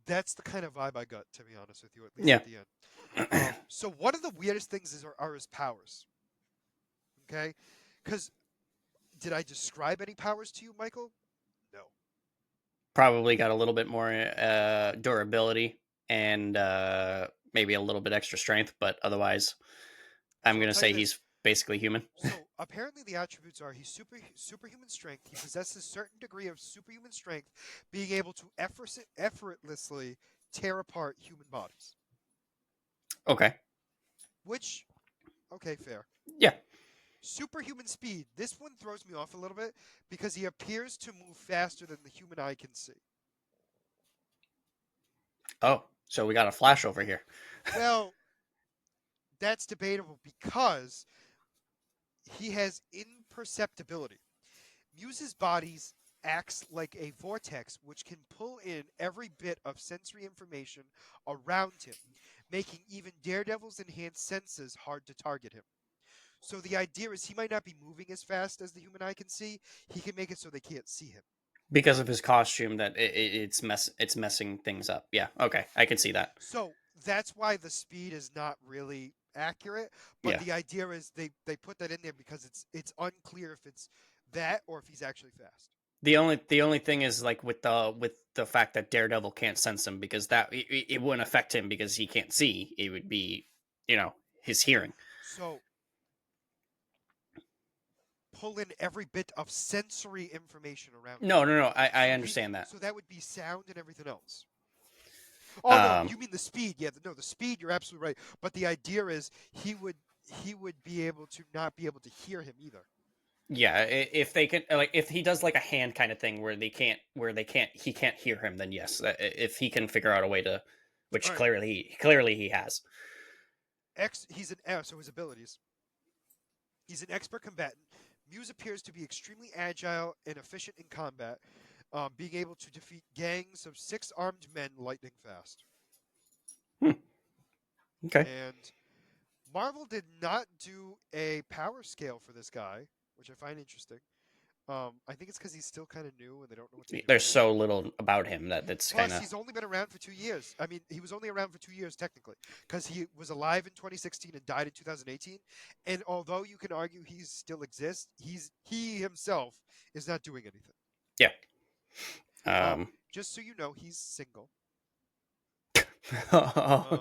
that's the kind of vibe I got, to be honest with you, at least Yeah. at the end. So one of the weirdest things are his powers. Okay, because did I describe any powers to you, Michael? No. Probably got a little bit more durability and maybe a little bit extra strength, but otherwise, I'm So I'll gonna tell you say this. he's basically human. So apparently the attributes are he's superhuman strength. He possesses certain degree of superhuman strength, being able to effortlessly tear apart human bodies. Okay. Which, okay, fair. Yeah. Superhuman speed. This one throws me off a little bit because he appears to move faster than the human eye can see. Oh, so we got a flash over here. Well, that's debatable because he has imperceptibility. Muse's bodies acts like a vortex which can pull in every bit of sensory information around him, making even Daredevil's enhanced senses hard to target him. So the idea is he might not be moving as fast as the human eye can see. He can make it so they can't see him. Because of his costume, that it's messing things up. Yeah. Okay, I can see that. So that's why the speed is not really accurate. But Yeah. the idea is they put that in there because it's unclear if it's that or if he's actually fast. The only thing is like with the fact that Daredevil can't sense him, because that it wouldn't affect him because he can't see. It would be, his hearing. So pull in every bit of sensory information around him. No, no, no. I So understand that. so that would be sound and everything else. Oh no, Um, you mean the speed? Yeah, no, the speed. You're absolutely right. But the idea is he would be able to not be able to hear him either. yeah. If they can, like, if he does like a hand kind of thing he can't hear him, then yes. If he can figure out a way to, All which right. clearly he has. He's an so his abilities. He's an expert combatant. Muse appears to be extremely agile and efficient in combat, being able to defeat gangs of 6 armed men lightning fast. Hmm. Okay. And Marvel did not do a power scale for this guy, which I find interesting. I think it's because he's still kind of new and they don't know what to do There's with him. so little about him that's kind Plus, of. he's only been around for 2 years. I mean, he was only around for 2 years technically, because he was alive in 2016 and died in 2018. And although you can argue he still exists, he himself is not doing anything. Yeah. Um, Just so you know, he's single. Oh. Um,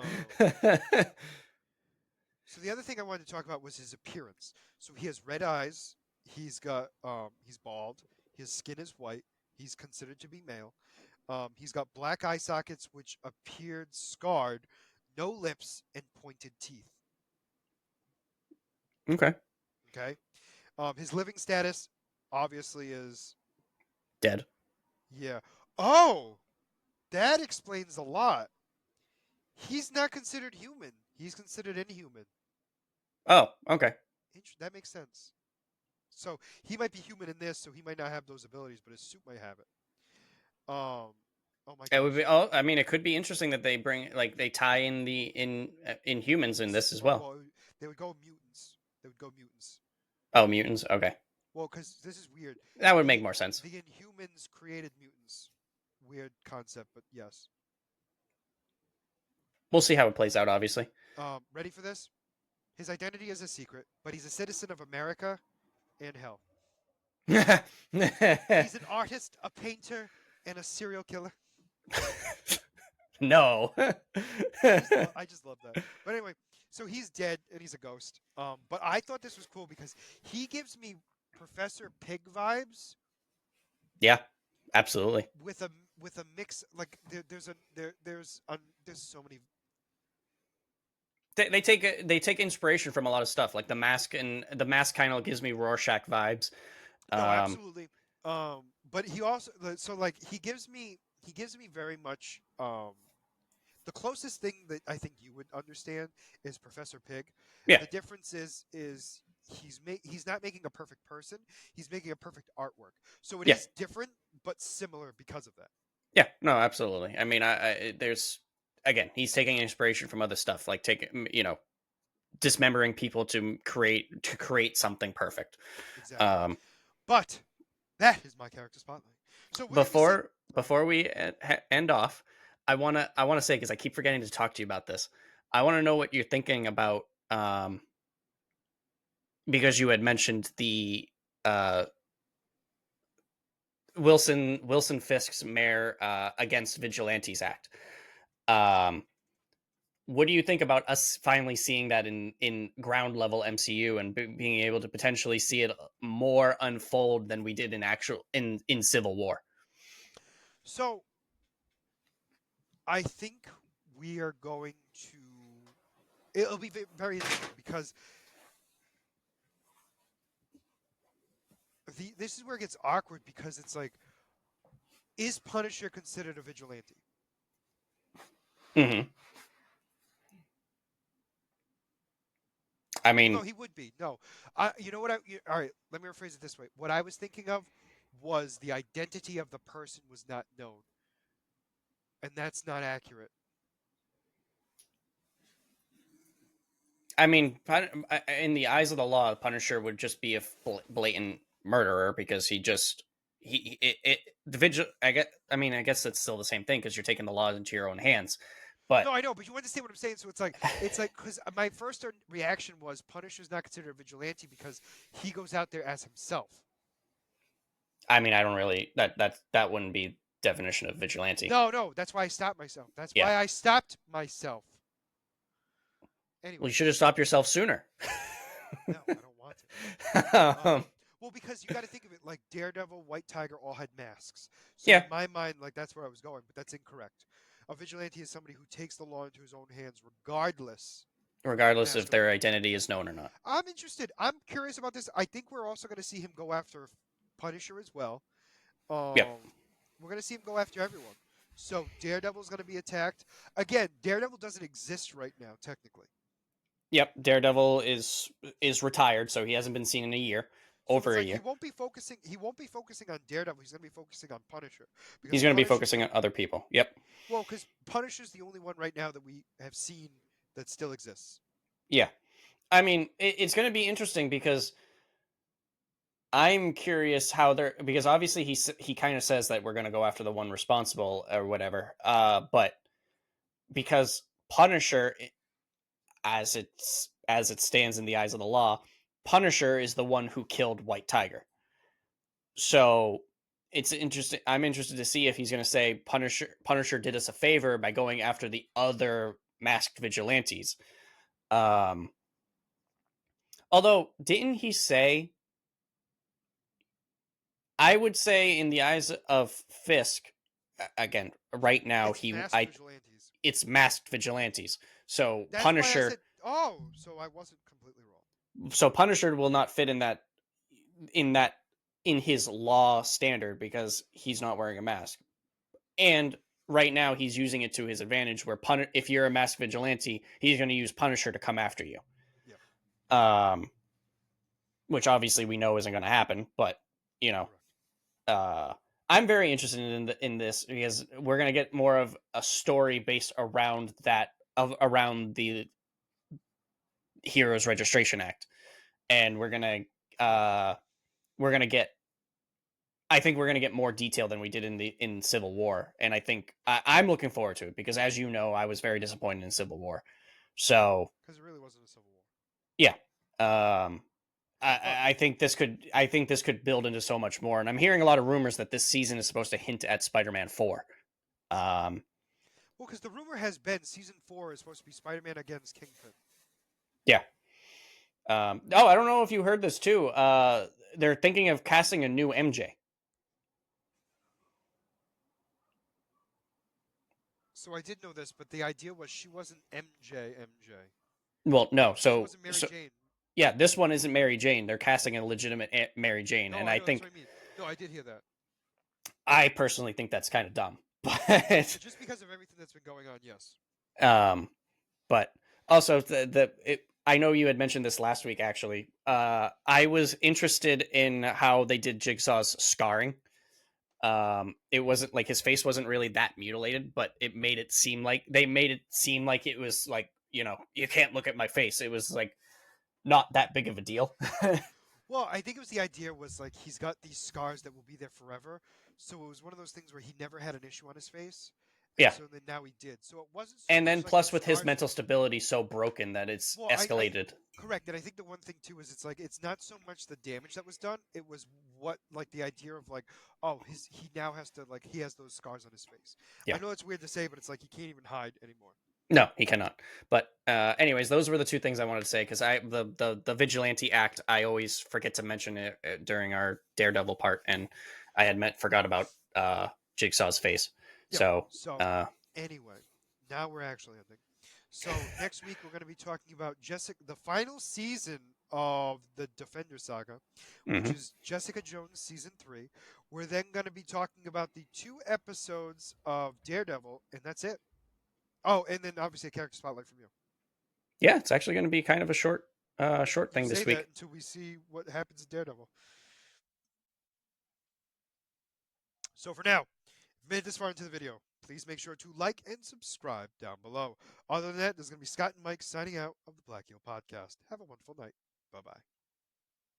so the other thing I wanted to talk about was his appearance. So he has red eyes. He's bald. His skin is white. He's considered to be male. He's got black eye sockets which appeared scarred, no lips, and pointed teeth. Okay. Okay. His living status obviously is, Dead. yeah. Oh, that explains a lot. He's not considered human. He's considered inhuman. Oh, okay. That makes sense. So he might be human in this, so he might not have those abilities, but his suit might have it. Oh my It would gosh. be. Oh, I mean, it could be interesting that they bring like they tie in the in humans in this as Oh well. well, they would go mutants. They would go mutants. Oh, mutants. Okay, Well, because this is weird. that would make The more sense. the Inhumans created mutants. Weird concept, but yes. We'll see how it plays out. Obviously. Ready for this? His identity is a secret, but he's a citizen of America and hell. He's an artist, a painter, and a serial killer. No. I just love that. But anyway, so he's dead and he's a ghost. But I thought this was cool because he gives me Professor Pig vibes Yeah, absolutely. with a mix like there's so many. They take inspiration from a lot of stuff, like the mask kind of gives me Rorschach vibes. No, Um, absolutely. But he also so like he gives me very much the closest thing that I think you would understand is Professor Pig. yeah, The difference is he's not making a perfect person. He's making a perfect artwork. So it yeah, is different but similar because of that. yeah. No, absolutely. I mean, there's again, he's taking inspiration from other stuff, like taking dismembering people to create something perfect. Exactly. Um, But that is my character spotlight. So we're gonna be seeing. Oh, before we end off, I wanna say because I keep forgetting to talk to you about this. I want to know what you're thinking about because you had mentioned the uh, Wilson Fisk's Mayor Against Vigilantes Act. Um, what do you think about us finally seeing that in ground level MCU and being able to potentially see it more unfold than we did in actual in Civil War? so I think we are going to. It'll be very interesting because this is where it gets awkward because it's like, is Punisher considered a vigilante? Hmm. I No, mean, he would be. No, you know what? All right. Let me rephrase it this way. What I was thinking of was the identity of the person was not known, and that's not accurate. in the eyes of the law, Punisher would just be a blatant murderer because he just the vigil. I guess it's still the same thing because you're taking the laws into your own hands. But No, I know, but you understand what I'm saying. So it's like because my first reaction was Punisher's not considered a vigilante because he goes out there as himself. I mean, I don't really that wouldn't be definition of vigilante. No, no, that's why I stopped myself. That's Yeah, why I stopped myself. well, you Anyway, should have stopped yourself sooner. no, I don't want to. um, Well, because you got to think of it like Daredevil, White Tiger all had masks. So in yeah, my mind, like that's where I was going, but that's incorrect. A vigilante is somebody who takes the law into his own hands, regardless of the regardless if mask their around. identity is known or not. I'm interested. I'm curious about this. I think we're also going to see him go after Punisher as well. Yep, We're going to see him go after everyone. So Daredevil's going to be attacked again. Daredevil doesn't exist right now, technically. yep. Daredevil is retired, so he hasn't been seen in a year, So over it's a like he year. won't be focusing. He won't be focusing on Daredevil. He's going to be focusing on Punisher because He's going to be Punisher. focusing on other people. Yep. Well, because Punisher's the only one right now that we have seen that still exists. Yeah. I mean, it's going to be interesting because I'm curious how they're because obviously he kind of says that we're going to go after the one responsible or whatever. But because Punisher, as it stands in the eyes of the law, Punisher is the one who killed White Tiger. So it's interesting. I'm interested to see if he's going to say Punisher did us a favor by going after the other masked vigilantes. Um, although, didn't he say? I would say, in the eyes of Fisk, again, right now It's masked I vigilantes. it's masked vigilantes. So That's why I Punisher, said, oh, so I wasn't completely wrong. Punisher will not fit in that in his law standard because he's not wearing a mask. And right now he's using it to his advantage where if you're a masked vigilante, he's going to use Punisher to come after you. Yep. Um which obviously we know isn't going to happen, but you know, Correct. uh I'm very interested in this because we're going to get more of a story based around around the Heroes Registration Act, and we're going to get I think we're going to get more detail than we did in Civil War, and I think I'm looking forward to it because, as you know, I was very disappointed in Civil War. So Because it really wasn't a civil war. yeah, um, But I think this could build into so much more, and I'm hearing a lot of rumors that this season is supposed to hint at Spider-Man 4. Um, well, because the rumor has been season 4 is supposed to be Spider-Man against Kingpin. yeah. Oh, I don't know if you heard this too. They're thinking of casting a new MJ. So I did know this, but the idea was she wasn't MJ. Well, no, She wasn't Mary Jane. yeah, this one isn't Mary Jane. They're casting a legitimate Mary Jane, No, and I I know that's think what I mean. No, I did hear that. I personally think that's kind of dumb. But Just because of everything that's been going on, yes. um, but also I know you had mentioned this last week. Actually, I was interested in how they did Jigsaw's scarring. It wasn't like his face wasn't really that mutilated, but it made it seem like it was like, you know, you can't look at my face. It was like not that big of a deal. Well, I think it was the idea was like he's got these scars that will be there forever. So it was one of those things where he never had an issue on his face, and Yeah. so then now he did. So it wasn't so And then much like the plus with his scars. mental stability so broken that it's Well, I escalated. correct, and I think the one thing too is it's like it's not so much the damage that was done; it was what like the idea of like, oh, he now has to like he has those scars on his face. I Yeah. know it's weird to say, but it's like he can't even hide anymore. No, he cannot. But anyways, those were the two things I wanted to say because the vigilante act I always forget to mention it during our Daredevil part, and I had forgot about Jigsaw's face. Yep. So So uh, anyway, now we're actually ending. So next week we're going to be talking about Jessica, the final season of the Defender saga, which mhm. is Jessica Jones season 3. We're then going to be talking about the 2 episodes of Daredevil, and that's it. Oh, and then obviously a character spotlight from you. Yeah, it's actually going to be kind of a short You thing say this that week. until we see what happens in Daredevil. So for now, if you made it this far into the video, please make sure to like and subscribe down below. Other than that, there's going to be Scott and Mike signing out of the Black Heel Podcast. Have a wonderful night. Bye bye.